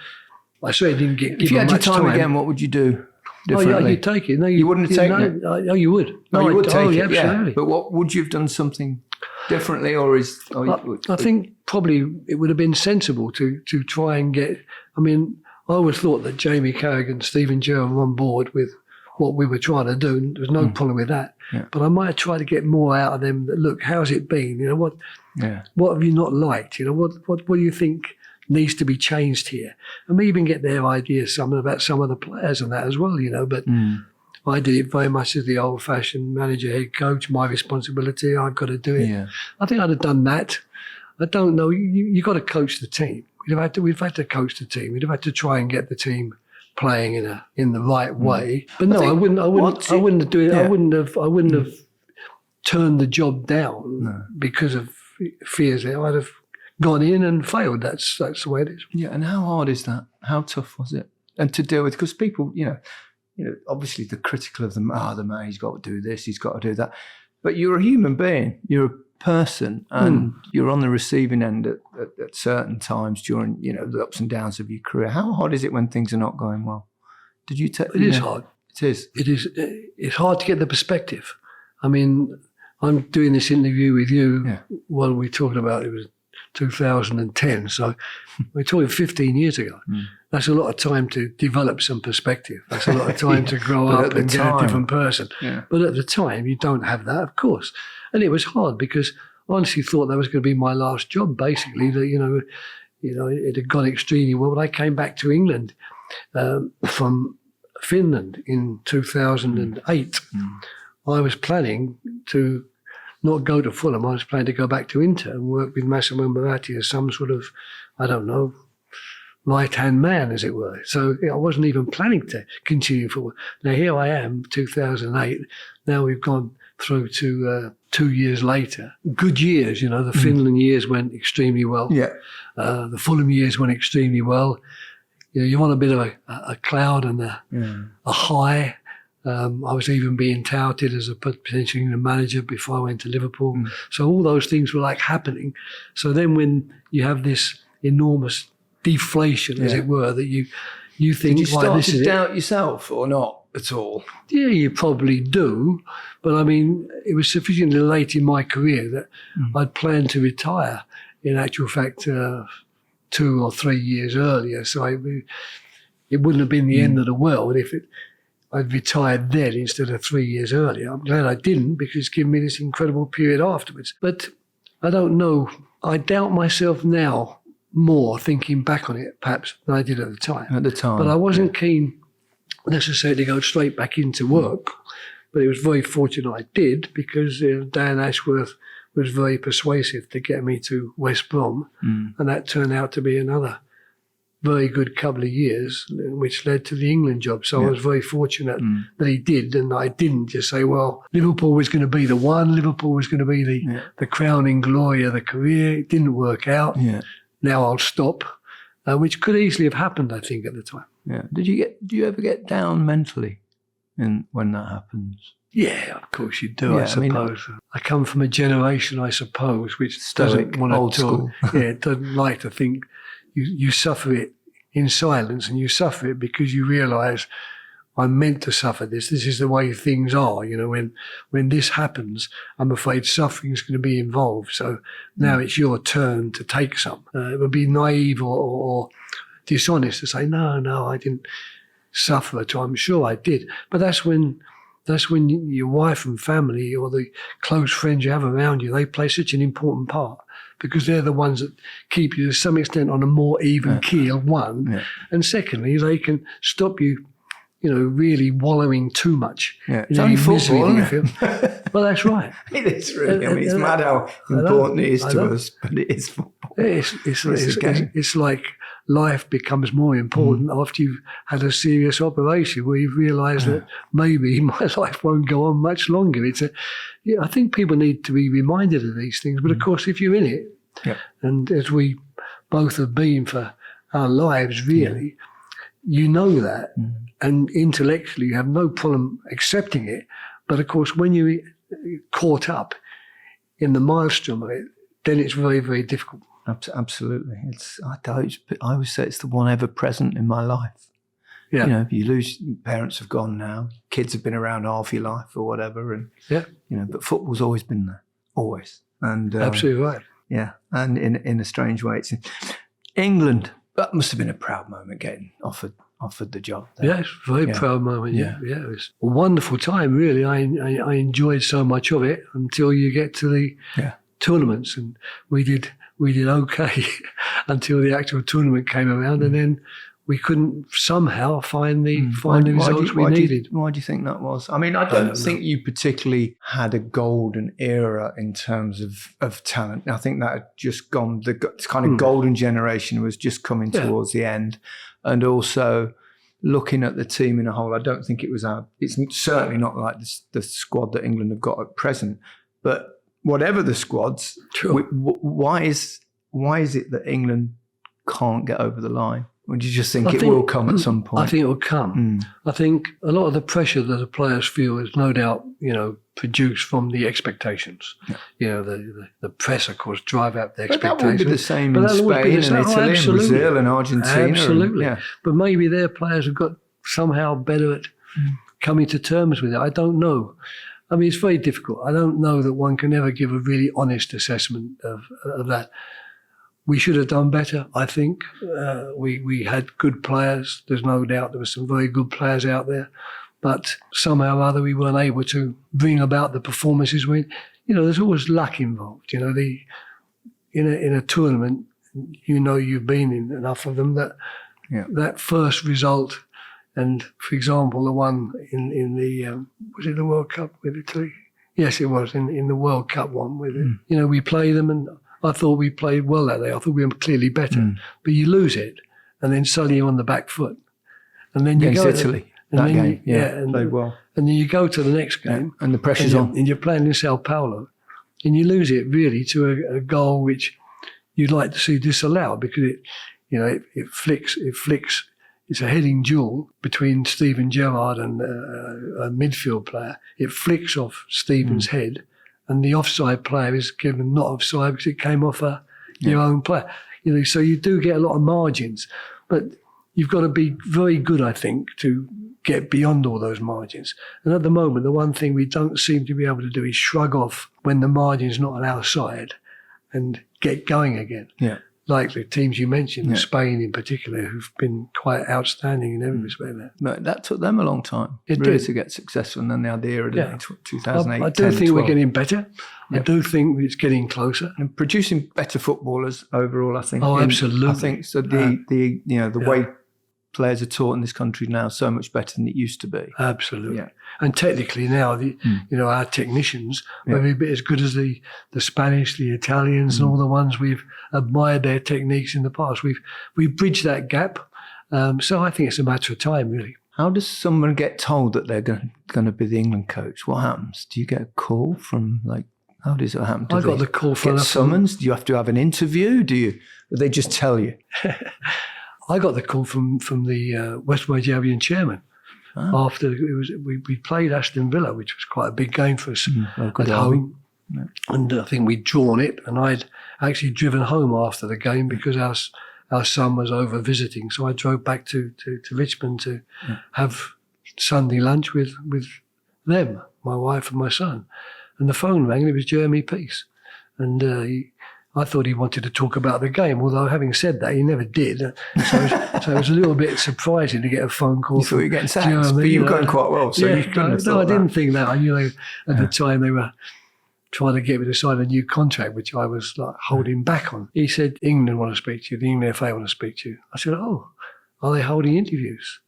I certainly didn't get given much time. If you had your time again, what would you do differently? Oh, yeah, you'd take it. No, you wouldn't have taken it? Oh, you would. No, you would take it, absolutely. Yeah. But what would you have done something differently, or is? I think probably it would have been sensible to try and get. I mean, I always thought that Jamie Carragher and Steven Gerrard were on board with what we were trying to do. There was no problem with that. Yeah. But I might have tried to get more out of them. That, look, how's it been? What have you not liked? What do you think needs to be changed here? And maybe even get their ideas about some of the players and that as well. But. I did it very much as the old-fashioned manager, head coach, my responsibility, I've got to do it. Yeah. I think I'd have done that. I don't know. You've got to coach the team. We've had to coach the team. We'd have had to try and get the team playing in the right way. But no, I wouldn't have do it. Yeah. I wouldn't have turned the job down because of fears there. I'd have gone in and failed. That's the way it is. Yeah, and how hard is that? How tough was it? And to deal with, because people, obviously they're critical of them. The man, he's got to do this, he's got to do that. But you're a human being, you're a person, and you're on the receiving end at certain times during, the ups and downs of your career. How hard is it when things are not going well? Did you take? It is hard. It is. It is. It's hard to get the perspective. I mean, I'm doing this interview with you while we're talking about it was 2010. So we're talking 15 years ago. That's a lot of time to develop some perspective. That's a lot of time to grow up and get a different person. Yeah. But at the time, you don't have that, of course. And it was hard because I honestly thought that was going to be my last job, basically. That it had gone extremely well. But I came back to England from Finland in 2008. I was planning to not go to Fulham. I was planning to go back to Inter and work with Massimo Moratti as some sort of, I don't know, right-hand man, as it were. So I wasn't even planning to continue football. Now here I am, 2008. Now we've gone through to 2 years later. Good years, the Finland years went extremely well. Yeah. The Fulham years went extremely well. You're on a bit of a cloud and a high. I was even being touted as a potential manager before I went to Liverpool. So all those things were like happening. So then when you have this enormous deflation, as it were, that you think, did you start to doubt yourself or not at all? Yeah, you probably do. But I mean, it was sufficiently late in my career that I'd planned to retire, in actual fact, 2 or 3 years earlier. So it wouldn't have been the end of the world if I'd retired then instead of 3 years earlier. I'm glad I didn't, because it's given me this incredible period afterwards. But I don't know. I doubt myself now more thinking back on it, perhaps, than I did at the time. But I wasn't keen necessarily to go straight back into work. But it was very fortunate I did, because Dan Ashworth was very persuasive to get me to West Brom. And that turned out to be another very good couple of years, which led to the England job. So I was very fortunate that he did, and I didn't just say, well, Liverpool was going to be the one, Liverpool was going to be the crowning glory of the career. It didn't work out. Yeah. Now I'll stop, which could easily have happened, I think, at the time. Yeah. Do you ever get down mentally when that happens? Yeah, of course you do, I suppose. I come from a generation, I suppose, which doesn't want to old school. It doesn't like to think. You suffer it in silence, and you suffer it because you realise I'm meant to suffer this. This is the way things are. When this happens, I'm afraid suffering is going to be involved. So now it's your turn to take some. It would be naive or dishonest to say, no, I didn't suffer at all. I'm sure I did. But that's when your wife and family or the close friends you have around you, they play such an important part, because they're the ones that keep you to some extent on a more even keel, one. Yeah. And secondly, they can stop you, really wallowing too much. Yeah. It's only football, isn't it? Well, that's right. It is really. It's mad how important it is to us, but it is football. It's like life becomes more important after you've had a serious operation where you've realised that maybe my life won't go on much longer. I think people need to be reminded of these things. But of course, if you're in it, and as we both have been for our lives, really, you know that, and intellectually you have no problem accepting it. But of course, when you're caught up in the maelstrom of it, then it's very, very difficult. Absolutely. I always say it's the one ever present in my life. Yeah. You know, you lose, parents have gone now, kids have been around half your life or whatever. And, you know, but football's always been there, always. And absolutely right. Yeah. And in a strange way, it's England. That must have been a proud moment getting offered the job there. Yeah, it's a very proud moment. Yeah. It was a wonderful time, really. I enjoyed so much of it until you get to the tournaments, and we did okay until the actual tournament came around, and then we couldn't somehow find the results we needed. Why do you think that was? I mean, I don't think you particularly had a golden era in terms of talent. I think that had just gone, the kind of golden generation was just coming towards the end. And also looking at the team in a whole, I don't think it's certainly not like the squad that England have got at present. But whatever the squads, why is it that England can't get over the line? Or do you just think it will come at some point? I think it will come. I think a lot of the pressure that the players feel is no doubt, you know, produced from the expectations. Yeah. You know, the press, of course, drive up the expectations. But that would be the same in Spain and Italy and Brazil and Argentina. Absolutely. But maybe their players have got somehow better at coming to terms with it. I don't know. I mean, it's very difficult. I don't know that one can ever give a really honest assessment of that. We should have done better, I think. We had good players. There's no doubt there were some very good players out there. But somehow or other we weren't able to bring about the performances. There's always luck involved. You know, in a tournament, you know you've been in enough of them that first result, and for example, the one in the was it the World Cup with Italy? Yes, it was in the World Cup one with it. You know, we played them and I thought we played well that day. I thought we were clearly better. But you lose it, and then suddenly you're on the back foot. And then you go Italy, that game. Played well. And then you go to the next game. And the pressure's on. And you're playing in Sao Paulo. And you lose it really to a goal which you'd like to see disallowed, because it flicks. It's a heading duel between Steven Gerrard and a midfield player. It flicks off Steven's head. And the offside player is given not offside because it came off your own player. You know, so you do get a lot of margins, but you've got to be very good, I think, to get beyond all those margins. And at the moment, the one thing we don't seem to be able to do is shrug off when the margin's not on our side and get going again. Yeah. Like the teams you mentioned, Spain in particular, who've been quite outstanding in every respect there. But that took them a long time to get successful, and then they had the era in 2008. I do think we're getting better. I do think it's getting closer. And producing better footballers overall, I think. Oh, absolutely. I think so. The way players are taught in this country now so much better than it used to be. Absolutely. Yeah. And technically now, our technicians are every bit as good as the Spanish, the Italians, and all the ones we've admired their techniques in the past. We've bridged that gap. So I think it's a matter of time, really. How does someone get told that they're going to be the England coach? What happens? Do you get a call from, how does it happen? I got the call from... Get summons? Do you have to have an interview? Or they just tell you? I got the call from the West Bromwich Albion chairman after we played Aston Villa, which was quite a big game for us at home. Yeah. And I think we'd drawn it, and I'd actually driven home after the game because our son was over visiting. So I drove back to Richmond to have Sunday lunch with them, my wife and my son. And the phone rang, and it was Jeremy Peace. And I thought he wanted to talk about the game, although having said that, he never did. So it was a little bit surprising to get a phone call. You thought you were getting sacked, but you were going quite well, so you couldn't have thought I didn't think that. I knew at the time they were trying to get me to sign a new contract, which I was holding back on. He said, England want to speak to you, the England FA want to speak to you. I said, oh, are they holding interviews?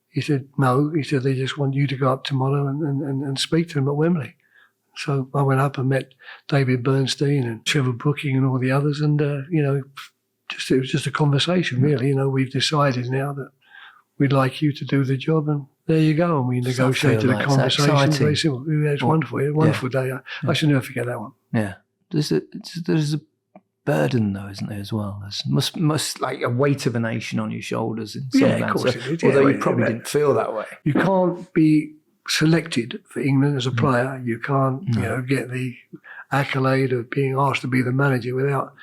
He said, no. He said, they just want you to go up tomorrow and speak to them at Wembley. So I went up and met David Bernstein and Trevor Brooking and all the others, and it was just a conversation, really. We've decided now that we'd like you to do the job, and there you go. And we negotiated a conversation. Very simple. It's wonderful. It's a wonderful day. I should never forget that one. Yeah, there's a burden though, isn't there, as well? There's must like a weight of a nation on your shoulders in some sense. Of course it is. Although you probably didn't feel that way. You can't be selected for England as a player, you can't, get the accolade of being asked to be the manager without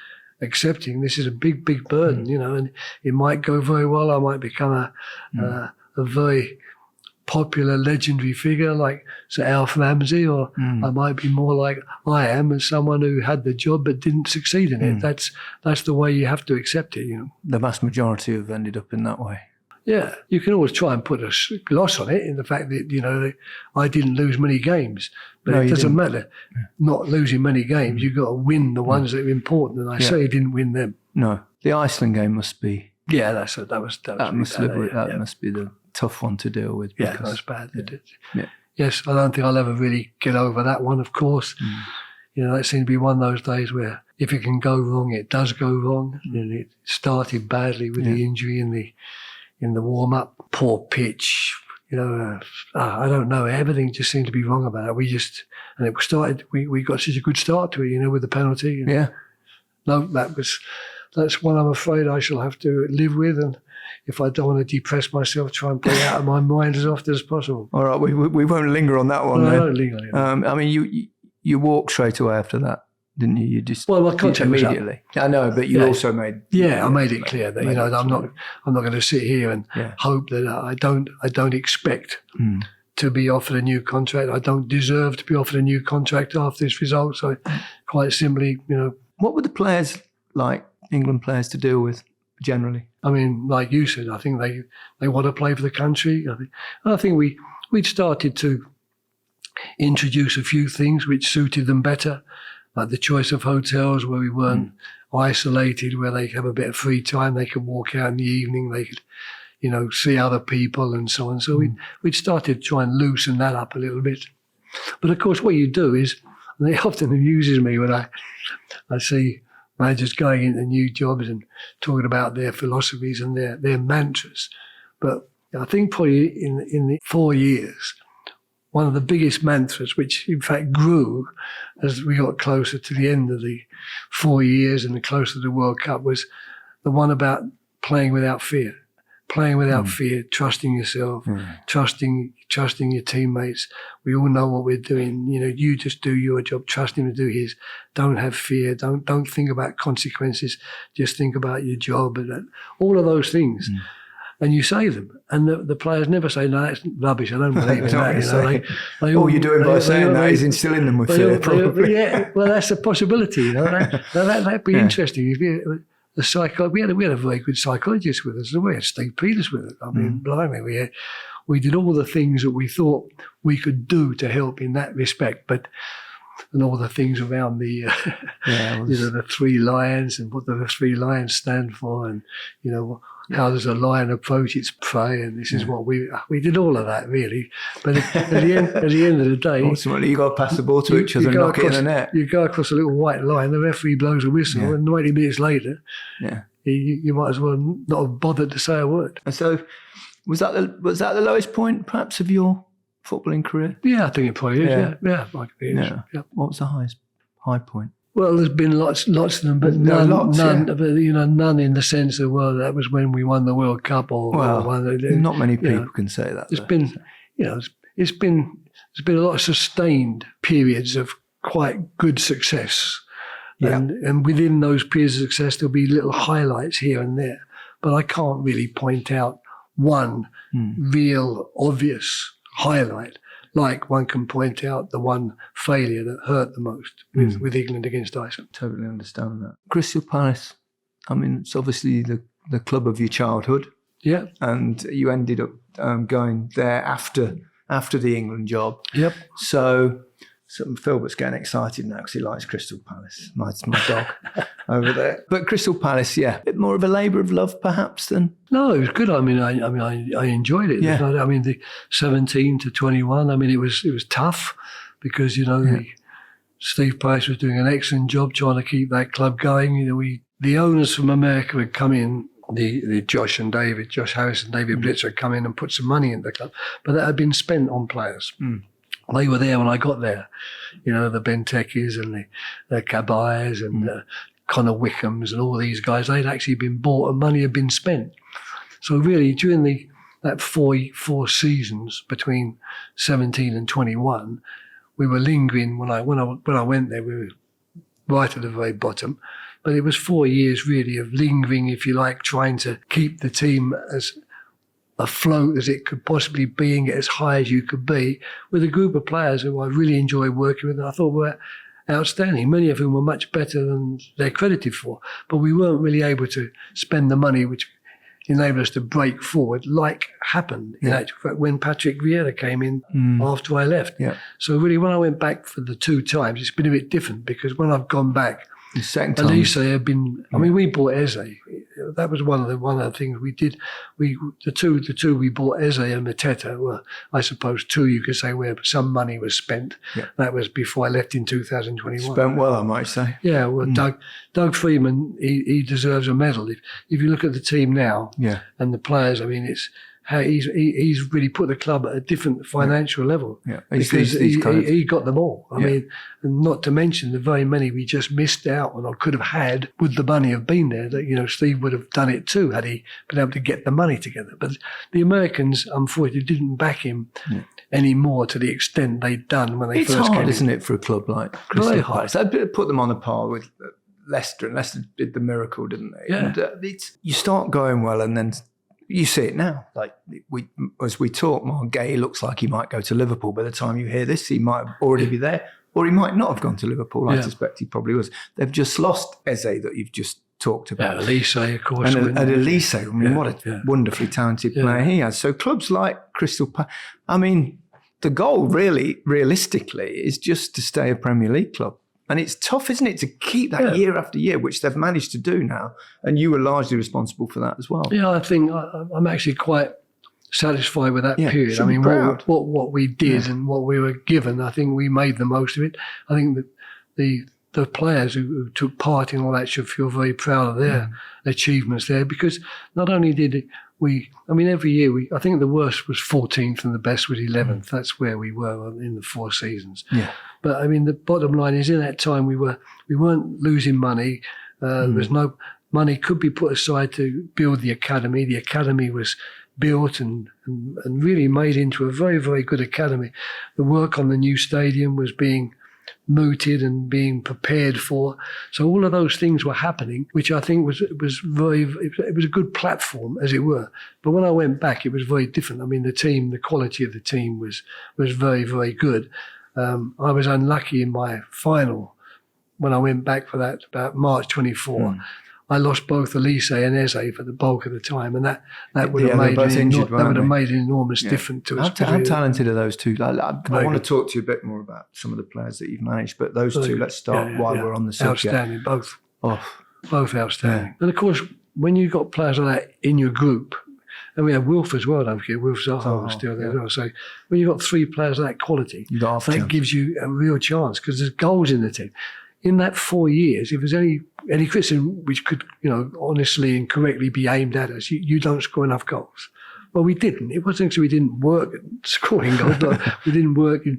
accepting this is a big, big burden, and it might go very well. I might become a very popular, legendary figure like Sir Alf Ramsey, or I might be more like I am, as someone who had the job but didn't succeed in it. That's the way you have to accept it. The vast majority have ended up in that way. Yeah, you can always try and put a gloss on it in the fact that, I didn't lose many games. But it doesn't matter not losing many games. You've got to win the ones that are important, and I certainly didn't win them. No. The Iceland game must be... Yeah, that must be the tough one to deal with. Yeah, that's bad. Yes, I don't think I'll ever really get over that one, of course. That seemed to be one of those days where if it can go wrong, it does go wrong. And it started badly with the injury in the warm-up, poor pitch, I don't know, everything just seemed to be wrong about it. We got such a good start to it, with the penalty. No, that's one I'm afraid I shall have to live with, and if I don't want to depress myself, try and put it out of my mind as often as possible. All right, we won't linger on that one. No, I don't linger on it. I mean, you walked straight away after that, didn't you? You just my contract immediately. I know, but you also made. Yeah, I made it clear that I'm not going to sit here and hope that I don't expect to be offered a new contract. I don't deserve to be offered a new contract after this result. So, quite simply, What were the players like? England players to deal with generally? I mean, like you said, I think they want to play for the country. I think we'd started to introduce a few things which suited them better, like the choice of hotels where we weren't isolated, where they could have a bit of free time, they could walk out in the evening, they could, see other people and so on. So we'd started to try and loosen that up a little bit. But of course, what you do is, and it often amuses me when I see managers going into new jobs and talking about their philosophies and their mantras. But I think probably in the 4 years, one of the biggest mantras, which in fact grew as we got closer to the end of the 4 years and the closer to the World Cup, was the one about playing without fear. Playing without fear, trusting yourself, trusting your teammates. We all know what we're doing. You just do your job, trust him to do his. Don't have fear. Don't think about consequences. Just think about your job and all of those things. And you say them, and the players never say, "No, that's rubbish. I don't believe in that." All you're doing by saying that is instilling them with fear. Probably. Yeah, well, that's a possibility. That'd be interesting. If we had a very good psychologist with us. We had Steve Peters with us. I mean, blimey, we did all the things that we thought we could do to help in that respect, and all the things around the the 3 lions and what do the 3 lions stand for, and how does a lion approach its prey, and this is what we did all of that really. But at the end of the day, ultimately you got to pass the ball to each other and knock it in the net. You go across a little white line, the referee blows a whistle, and 90 minutes later, you might as well not have bothered to say a word. And so, was that the lowest point perhaps of your footballing career? Yeah, I think it probably is. Yeah. What was the high point? Well, there's been lots of them, but none. None in the sense of that was when we won the World Cup not many people can say that. There's been a lot of sustained periods of quite good success, and within those periods of success there'll be little highlights here and there, but I can't really point out one real obvious highlight. Like one can point out the one failure that hurt the most with England against Iceland. Totally understand that. Crystal Palace, I mean, it's obviously the club of your childhood. Yeah. And you ended up going there after the England job. Yep. So Philbert's getting excited now because he likes Crystal Palace. My dog over there. But Crystal Palace, a bit more of a labour of love perhaps than... No, it was good. I mean, I enjoyed it. Yeah. I mean, the 17 to 21, I mean, it was tough because, Steve Price was doing an excellent job trying to keep that club going. The owners from America had come in, the Josh Harris and David Blitzer had come in and put some money into the club, but that had been spent on players. They were there when I got there, the Bentekis and the Kabais and the Connor Wickhams and all these guys. They'd actually been bought and money had been spent. So really, during the that four seasons between 17 and 21, we were lingering. When I went there, we were right at the very bottom. But it was 4 years really of lingering, if you like, trying to keep the team as afloat as it could possibly be and get as high as you could be with a group of players who I really enjoyed working with and I thought were outstanding. Many of whom were much better than they're credited for. But we weren't really able to spend the money which enabled us to break forward like happened in actual fact when Patrick Vieira came in after I left. Yeah. So really when I went back for the 2 times, it's been a bit different because when I've gone back, the second time, Elise had been. I mean, we bought Eze. That was one of the things we did. The two we bought, Eze and Mateta, were, I suppose, 2 you could say where some money was spent. Yeah. That was before I left in 2021. Spent well, I might say. Yeah, well, Doug Freeman, he deserves a medal. If you look at the team now, and the players, I mean, it's how he's really put the club at a different financial level. Yeah, because he got them all. I mean, and not to mention the very many we just missed out on or could have had would the money have been there. That Steve would have done it too had he been able to get the money together. But the Americans, unfortunately, didn't back him anymore to the extent they'd done when they first came in. It's hard, isn't it, for a club like Crystal Palace? I'd put them on a par with Leicester, and Leicester did the miracle, didn't they? Yeah. And you start going well, and then you see it now. Like as we talk, Mark Gay looks like he might go to Liverpool. By the time you hear this, he might already be there, or he might not have gone to Liverpool. I suspect he probably was. They've just lost Eze that you've just talked about. Elise, of course. And Elise, I mean, what a wonderfully talented player he has. So clubs like Crystal Palace, I mean, the goal really, realistically, is just to stay a Premier League club. And it's tough, isn't it, to keep that year after year, which they've managed to do now. And you were largely responsible for that as well. Yeah, I think I'm actually quite satisfied with that period. I mean, what we did and what we were given, I think we made the most of it. I think that the players who took part in all that should feel very proud of their achievements there, because not only did every year I think the worst was 14th and the best was 11th. That's where we were in the 4 seasons. Yeah. But I mean, the bottom line is in that time we weren't losing money. There was no money could be put aside to build the academy. The academy was built and really made into a very, very good academy. The work on the new stadium was being mooted and being prepared for. So all of those things were happening, which I think was a good platform, as it were. But when I went back, it was very different. I mean, the quality of the team was very, very good. I was unlucky in my final when I went back for that about March 24. I lost both Elise and Eze for the bulk of the time, and that would have made an enormous difference to us. How talented are those two? I want to talk to you a bit more about some of the players that you've managed, but those two, let's start while we're on the subject. Outstanding, both. Both outstanding. Yeah. And of course, when you've got players like that in your group, and we have Wilf as well, don't forget. Wilf Zaha was still there as well. So when you've got 3 players of that quality, that gives you a real chance because there's goals in the team. In that 4 years, if there's any criticism which could, honestly and correctly be aimed at us, you don't score enough goals. Well, we didn't. It wasn't because we didn't work at scoring goals. We didn't work it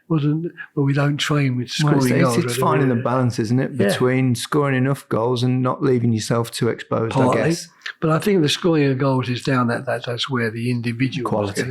wasn't. Well, we don't train with scoring goals. It's finding the balance, isn't it, between scoring enough goals and not leaving yourself too exposed, partly, I guess. But I think the scoring of goals is down that's where the individual quality.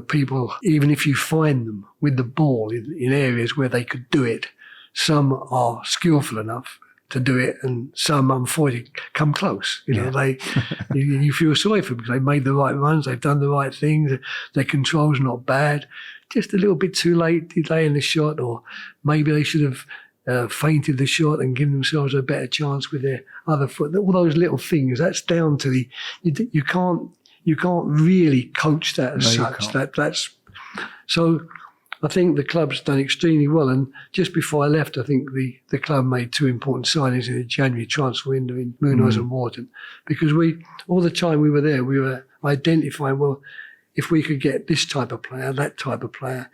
People, even if you find them with the ball in areas where they could do it, some are skillful enough to do it, and some, unfortunately, come close. You feel sorry for them because they made the right runs, they've done the right things, their control's not bad. Just a little bit too late delaying the shot, or maybe they should have feinted the shot and given themselves a better chance with their other foot. All those little things. That's down to you can't really coach that as such. That's so. I think the club's done extremely well, and just before I left, I think the club made 2 important signings in the January transfer window in Munoz and Wharton, because all the time we were there, we were identifying, well, if we could get this type of player, that type of player,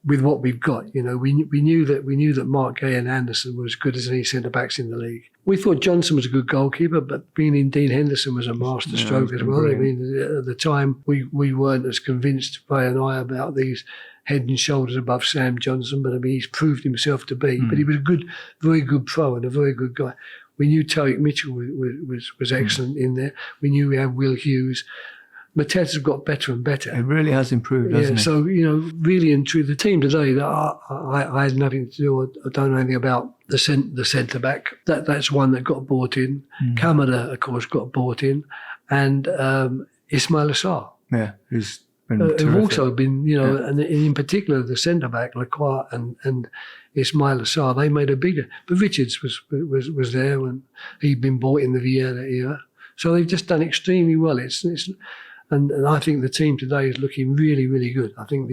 with what we've got, we knew that Mark Gay and Anderson were as good as any centre backs in the league. We thought Johnson was a good goalkeeper, but bringing in Dean Henderson was a master stroke as well. Brilliant. I mean, at the time we weren't as convinced, Ray and I, about these head and shoulders above Sam Johnson, but I mean, he's proved himself to be. But he was a very good pro and a very good guy. We knew Tariq Mitchell was excellent in there. We knew we had Will Hughes. Mateta's got better and better. It really has improved, hasn't it? So, really and truly, the team today, that I had nothing to do, I don't know anything about the centre-back. That's one that got bought in. Kamada, of course, got bought in. And Ismail Assar. Yeah, who's been who've also been, and in particular, the centre-back, Lacroix and Ismail Assar, they made a bigger. But Richards was there when he'd been bought in the Vieira era. So they've just done extremely well. And I think the team today is looking really, really good. I think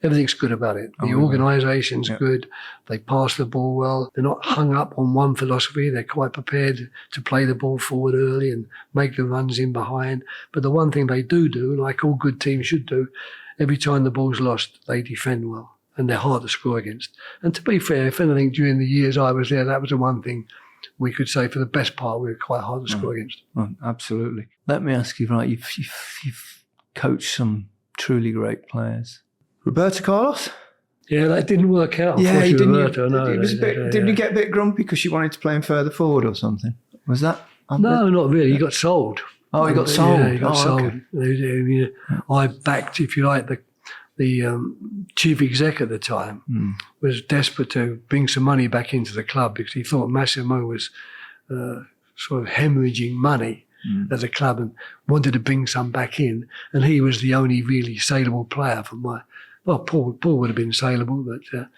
everything's good about it. The organisation's good. They pass the ball well. They're not hung up on one philosophy. They're quite prepared to play the ball forward early and make the runs in behind. But the one thing they do, like all good teams should do, every time the ball's lost, they defend well. And they're hard to score against. And to be fair, if anything, during the years I was there, that was the one thing we could say for the best part, we were quite hard to score against. Oh, absolutely. Let me ask you, right, you've coached some truly great players. Roberto Carlos? Yeah, that didn't work out. Yeah, he didn't. Roberto, Didn't he get a bit grumpy because you wanted to play him further forward or something? Was that? No, not really. He got sold. Oh, he got sold. Yeah, he got sold. Okay. I backed, if you like, the chief exec at the time was desperate to bring some money back into the club because he thought Massimo was sort of hemorrhaging money at the club and wanted to bring some back in. And he was the only really saleable player for Paul would have been saleable, but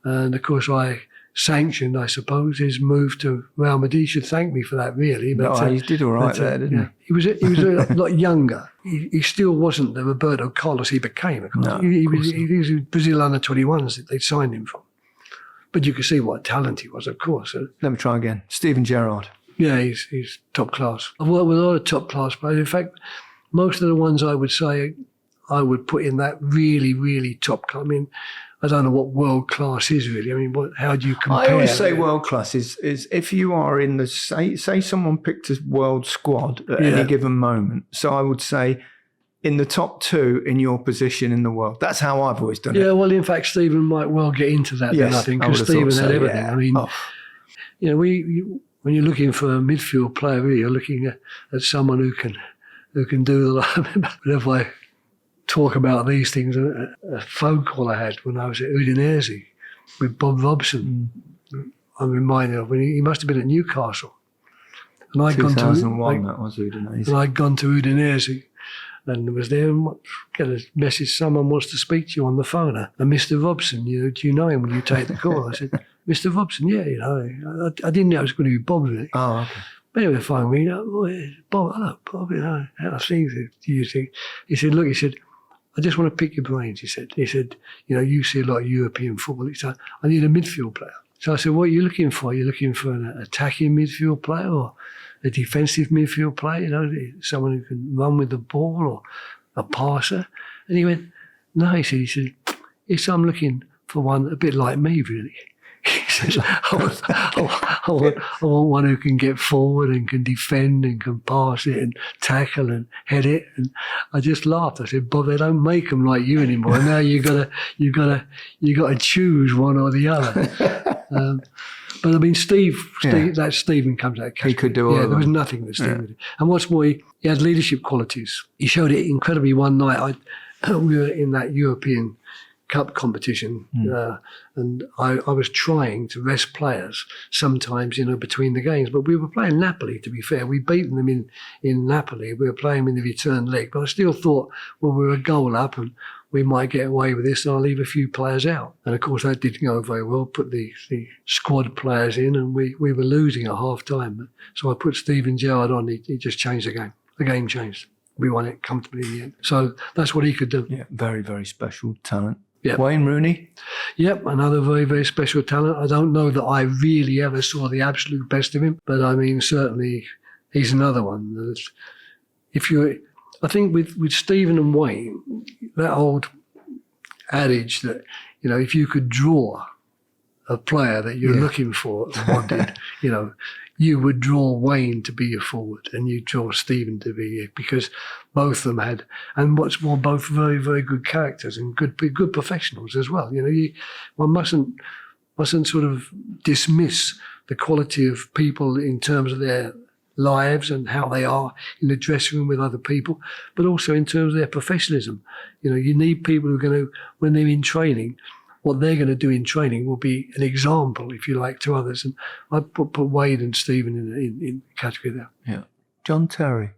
and of course I sanctioned, I suppose, his move to Real Madrid. He should thank me for that, really. But he did all right there, didn't he? He was a lot younger. He still wasn't the Roberto Carlos he became. Of course. No, he was Brazil under 21s that they signed him from. But you could see what talent he was, of course. Let me try again. Steven Gerrard. Yeah, he's top class. I've worked with a lot of top class players. In fact, most of the ones I would say I would put in that really, really top class. I mean, I don't know what world class is really. I mean, how do you compare? I always say world class is if you are in the say someone picked a world squad at any given moment. So I would say in the top two in your position in the world. That's how I've always done it. Yeah, well, in fact, Stephen might well get into that. Yes, then, I think because Stephen had everything. Yeah. I mean, when you're looking for a midfield player, really, you're looking at someone who can do the lot. Whenever I talk about these things, a phone call I had when I was at Udinese with Bob Robson. I'm reminded of when he must have been at Newcastle. And I'd 2001, that was Udinese. And I'd gone to Udinese and was there and get a message, someone wants to speak to you on the phone. And Mr. Robson, do you know him? Will you take the call? I said, Mr. Robson, yeah, I didn't know it was going to be Bob, really. Oh, okay. But anyway, phone me, Bob, hello, Bob, how things do you think? He said, look, I just want to pick your brains, he said. You see a lot of European football. He said, I need a midfield player. So I said, what are you looking for? Are you looking for an attacking midfield player or a defensive midfield player? Someone who can run with the ball or a passer? And he went, no, he said, yes, I'm looking for one a bit like me, really. He says, I want one who can get forward and can defend and can pass it and tackle and head it. And I just laughed. I said, Bob, they don't make them like you anymore. Now you got to choose one or the other. But I mean, Steve, that Stephen comes out. He could do all there was nothing that Stephen did. And what's more, he had leadership qualities. He showed it incredibly one night. We were in that European Cup competition, and I was trying to rest players sometimes, between the games. But we were playing Napoli, to be fair. We beat them in Napoli. We were playing in the return leg. But I still thought, well, we were a goal up and we might get away with this, and I'll leave a few players out. And of course, that didn't go very well. Put the squad players in, and we were losing at half time. So I put Steven Gerrard on. He just changed the game. The game changed. We won it comfortably in the end. So that's what he could do. Yeah, very, very special talent. Yep. Wayne Rooney? Yep, another very, very special talent. I don't know that I really ever saw the absolute best of him, but I mean, certainly he's another one. I think with Stephen and Wayne, that old adage that, if you could draw a player that you're looking for, wanted, you would draw Wayne to be a forward and you draw Stephen to be because both of them had, and what's more, both very, very good characters and good professionals as well. One mustn't sort of dismiss the quality of people in terms of their lives and how they are in the dressing room with other people, but also in terms of their professionalism. You know, you need people who are going to, when they're in training, what they're going to do in training will be an example, if you like, to others. And I put Wade and Stephen in the category there. Yeah. John Terry.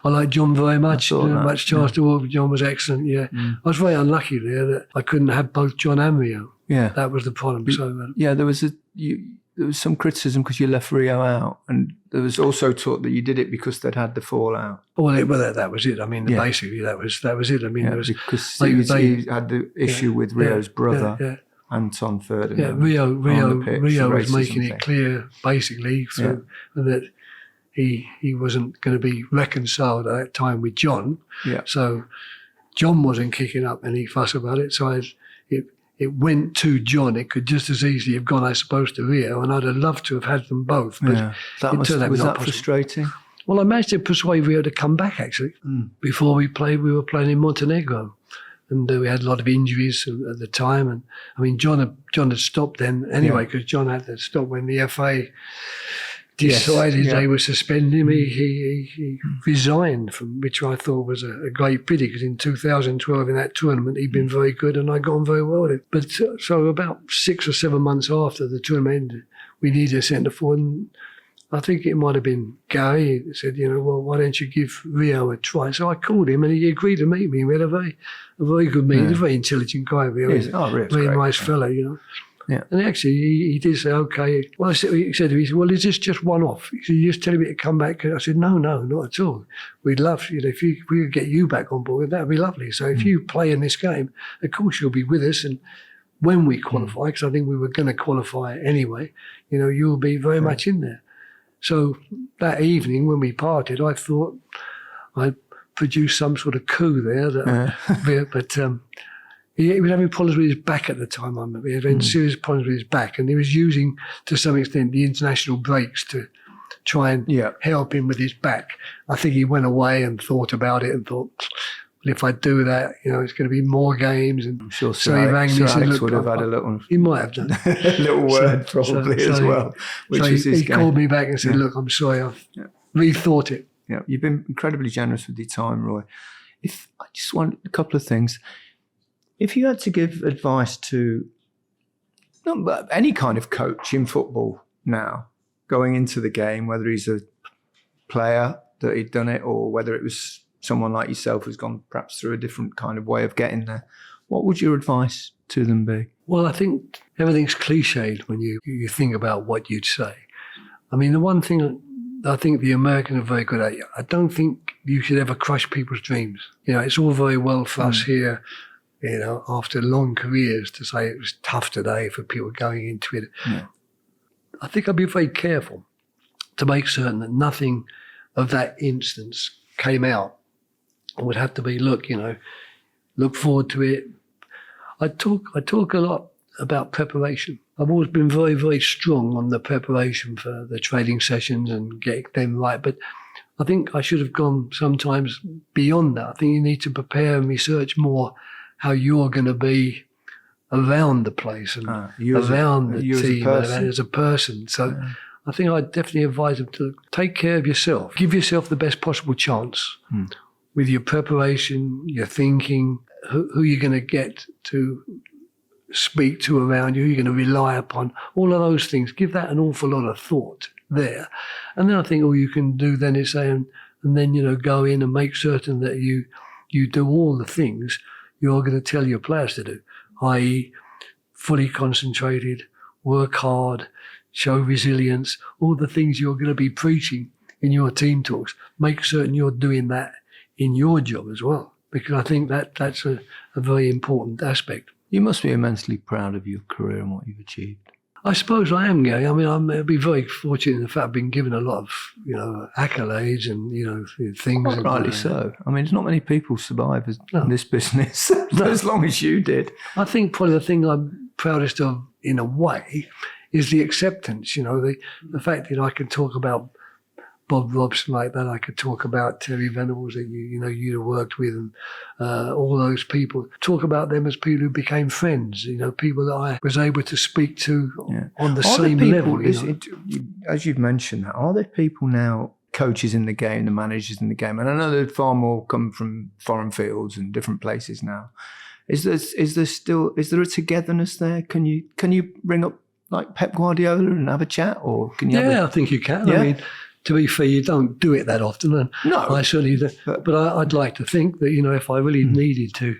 I like John very much. Much chance to work with John was excellent. Yeah, I was very unlucky there that I couldn't have both John and Rio. Yeah, that was the problem. There was some criticism because you left Rio out, and there was also talk that you did it because they'd had the fallout. Well, that was it. I mean, basically that was it. I mean, there was because they had the issue with Rio's brother. Anton Ferdinand. Yeah, Rio was making it clear, basically, that he wasn't going to be reconciled at that time with John. Yeah. So John wasn't kicking up any fuss about it. So it went to John. It could just as easily have gone, I suppose, to Rio, and I'd have loved to have had them both. But was that frustrating? Well, I managed to persuade Rio to come back, actually. Before we were playing in Montenegro. And we had a lot of injuries at the time. And I mean, John had stopped then anyway, because John had to stop when the FA decided they were suspending him. He resigned, from which I thought was a great pity, because in 2012 in that tournament he'd been very good and I got on very well with it. But so about 6 or 7 months after the tournament ended, we needed a centre forward, and I think it might have been Gary that said, well, why don't you give Rio a try? So I called him and he agreed to meet me. We had a very good meeting. He's a very intelligent guy, Rio. He's a very nice fellow, Yeah. And actually, he did say, okay. Well, he said to me, is this just one-off? He said, you're just telling me to come back? I said, no, not at all. We'd love, if we could get you back on board, that would be lovely. So if you play in this game, of course you'll be with us. And when we qualify, because I think we were going to qualify anyway, you'll be very much in there. So that evening when we parted, I thought I'd produce some sort of coup there. But he was having problems with his back at the time. I remember he was having serious problems with his back, and he was using, to some extent, the international breaks to try and help him with his back. I think he went away and thought about it and thought, well, if I do that, it's going to be more games. And I'm sure so he rang me and said, Alex would have had a little... He might have done. A little word probably as well. He called me back and said, look, I'm sorry, I've rethought it. Yeah, you've been incredibly generous with your time, Roy. I just want a couple of things. If you had to give advice to any kind of coach in football now, going into the game, whether he's a player that he'd done it or whether it was someone like yourself who's gone perhaps through a different kind of way of getting there, what would your advice to them be? Well, I think everything's cliched when you think about what you'd say. I mean, the one thing I think the Americans are very good at, I don't think you should ever crush people's dreams. It's all very well for us here, after long careers, to say it was tough today for people going into it. Yeah. I think I'd be very careful to make certain that nothing of that instance came out. It would have to be, look forward to it. I talk a lot about preparation. I've always been very, very strong on the preparation for the training sessions and getting them right. But I think I should have gone sometimes beyond that. I think you need to prepare and research more how you're going to be around the place and around the team and as a person. So I think I'd definitely advise them to take care of yourself. Give yourself the best possible chance with your preparation, your thinking, who you're going to get to speak to around you, who you're going to rely upon, all of those things. Give that an awful lot of thought there. And then I think all you can do then is say, and then, go in and make certain that you do all the things you're going to tell your players to do, i.e. fully concentrated, work hard, show resilience, all the things you're going to be preaching in your team talks. Make certain you're doing that in your job as well, because I think that's a very important aspect. You must be immensely proud of your career and what you've achieved. I suppose I am, Gary. I mean, I'd be very fortunate in the fact I've been given a lot of, accolades and, things. Quite rightly so. I mean, there's not many people survive in this business as long as you did. I think probably the thing I'm proudest of, in a way, is the acceptance, the fact that I can talk about Bob Robson like that. I could talk about Terry Venables that you'd have worked with, and all those people. Talk about them as people who became friends. People that I was able to speak to on the same level. As you've mentioned that, are there people now coaches in the game, the managers in the game, and I know that far more come from foreign fields and different places now. Is there a togetherness there? Can you bring up like Pep Guardiola and have a chat, or can you? I think you can. Yeah? I mean, to be fair, you don't do it that often, and No, I certainly do. But I'd like to think that if I really needed to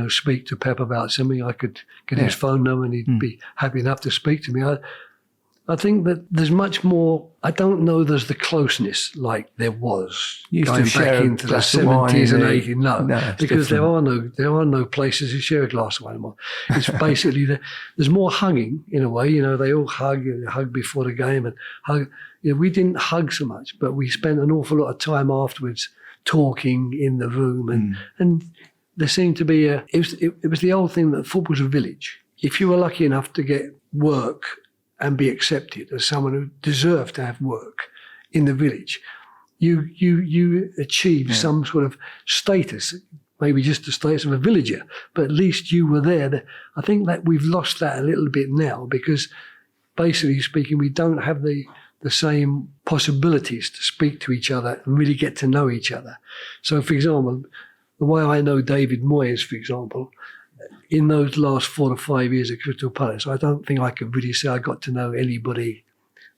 speak to Pep about something, I could get his phone number and he'd be happy enough to speak to me. I think that there's much more. I don't know there's the closeness like there was going back into the 70s and 80s. No, because there are no places to share a glass of wine anymore. It's basically there's more hugging in a way. They all hug before the game and hug. We didn't hug so much, but we spent an awful lot of time afterwards talking in the room, and there seemed to be it was the old thing that football's a village. If you were lucky enough to get work and be accepted as someone who deserved to have work in the village, you achieved some sort of status, maybe just the status of a villager, but at least you were there. I think that we've lost that a little bit now because, basically speaking, we don't have the same possibilities to speak to each other and really get to know each other. So, for example, the way I know David Moyes, for example, in those last 4 to 5 years at Crystal Palace, I don't think I could really say I got to know anybody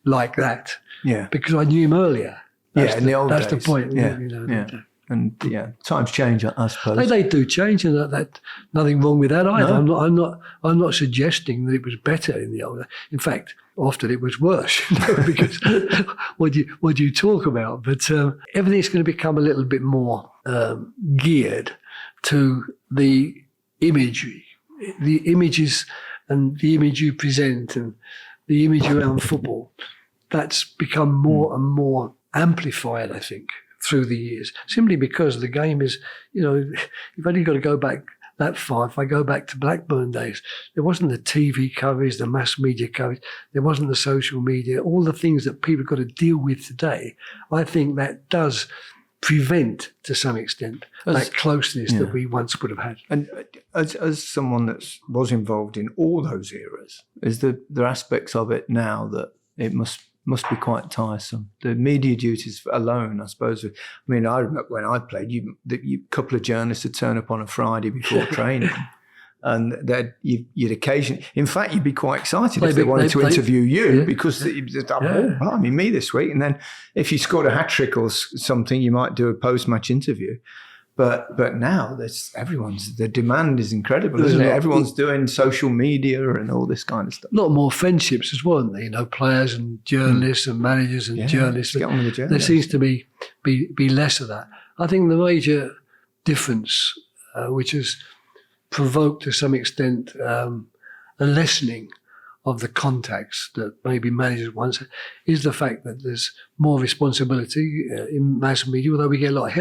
like that. Yeah. Because I knew him earlier. In the old days. That's the point. Yeah. And times change, I suppose. They do change, and that nothing wrong with that either. No. I'm not suggesting that it was better in the old. In fact, often it was worse, because what do you talk about? But everything's going to become a little bit more geared to the imagery, the images, and the image you present, and the image around football. That's become more and more amplified, I think, through the years, simply because the game is, you've only got to go back that far. If I go back to Blackburn days, there wasn't the TV coverage, the mass media coverage, there wasn't the social media, all the things that people have got to deal with today. I think that does prevent, to some extent, that closeness that we once would have had. And as someone that was involved in all those eras, is there aspects of it now that it must be quite tiresome? The media duties alone, I suppose. I mean, I remember when I played, a couple of journalists would turn up on a Friday before training, and you'd occasionally, in fact, you'd be quite excited if they wanted to interview you, because blimey, me this week. And then if you scored a hat trick or something, you might do a post-match interview. But now the demand is incredible, isn't it? Everyone's doing social media and all this kind of stuff. A lot more friendships as well, aren't there? Players and journalists and managers and journalists. Get on with the journalists. There seems to be less of that. I think the major difference, which has provoked to some extent a lessening of the contacts that maybe managers once had, is the fact that there's more responsibility in mass media, although we get a lot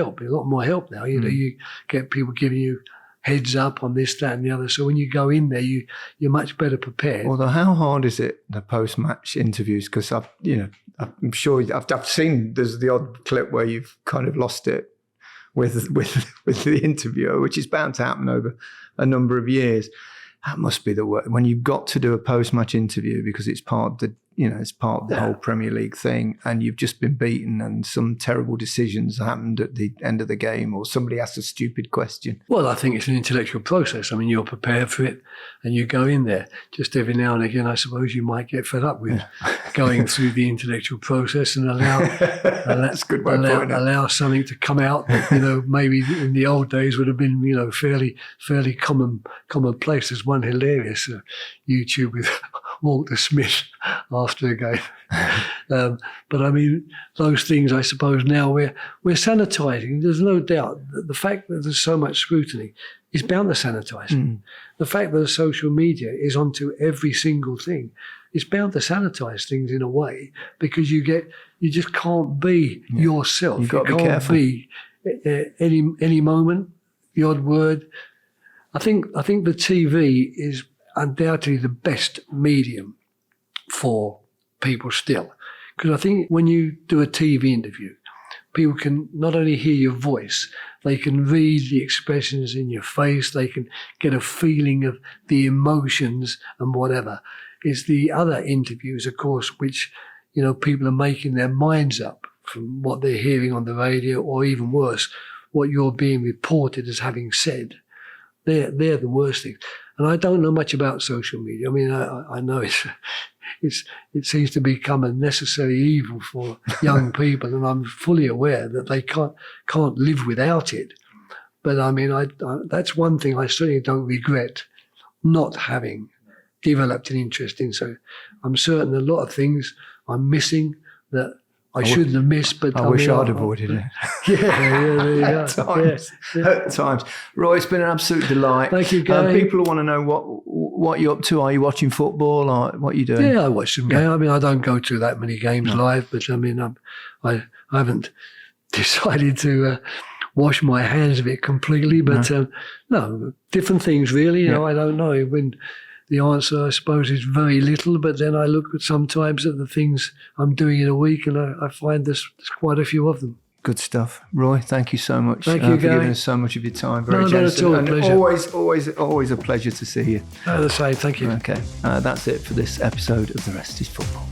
more help now. You get people giving you heads up on this, that and the other. So when you go in there, you're much better prepared. Although how hard is it, the post-match interviews? Because I'm sure I've seen there's the odd clip where you've kind of lost it with the interviewer, which is bound to happen over a number of years. That must be the work when you've got to do a post-match interview, because it's part of the whole Premier League thing, and you've just been beaten and some terrible decisions happened at the end of the game, or somebody asked a stupid question. Well, I think it's an intellectual process. I mean, you're prepared for it and you go in there. Just every now and again, I suppose you might get fed up with going through the intellectual process and that's a good way of putting it. Allow something to come out that, maybe in the old days would have been, fairly commonplace. There's one hilarious YouTube with Walter Smith after a game. But I mean, those things, I suppose now we're sanitising. There's no doubt that the fact that there's so much scrutiny is bound to sanitise. The fact that social media is onto every single thing is bound to sanitise things in a way, because you just can't be yourself. You've got to be careful. Be any moment, the odd word. I think the TV is undoubtedly the best medium for people still, because I think when you do a TV interview, people can not only hear your voice, they can read the expressions in your face, they can get a feeling of the emotions and whatever. It's the other interviews, of course, which people are making their minds up from what they're hearing on the radio, or even worse, what you're being reported as having said. They're the worst things. And I don't know much about social media. I mean, I know it seems to become a necessary evil for young people, and I'm fully aware that they can't live without it. But I mean, I that's one thing I certainly don't regret, not having developed an interest in. So I'm certain a lot of things I'm missing that I shouldn't have missed. But I wish I'd avoided it. Yeah, there you go. At times. Yeah. At times. Roy, it's been an absolute delight. Thank you, Gary. People want to know what you're up to. Are you watching football, or what are you doing? Yeah, I watch some games. I mean, I don't go to that many games live, but I mean, I haven't decided to wash my hands of it completely. But no, different things really. You know, I don't know when. The answer, I suppose, is very little, but then I look sometimes at the things I'm doing in a week, and I find there's quite a few of them. Good stuff. Roy, thank you so much for giving us so much of your time. Very generous. Not at all. And always a pleasure to see you. The same, thank you. Okay, that's it for this episode of The Rest is Football.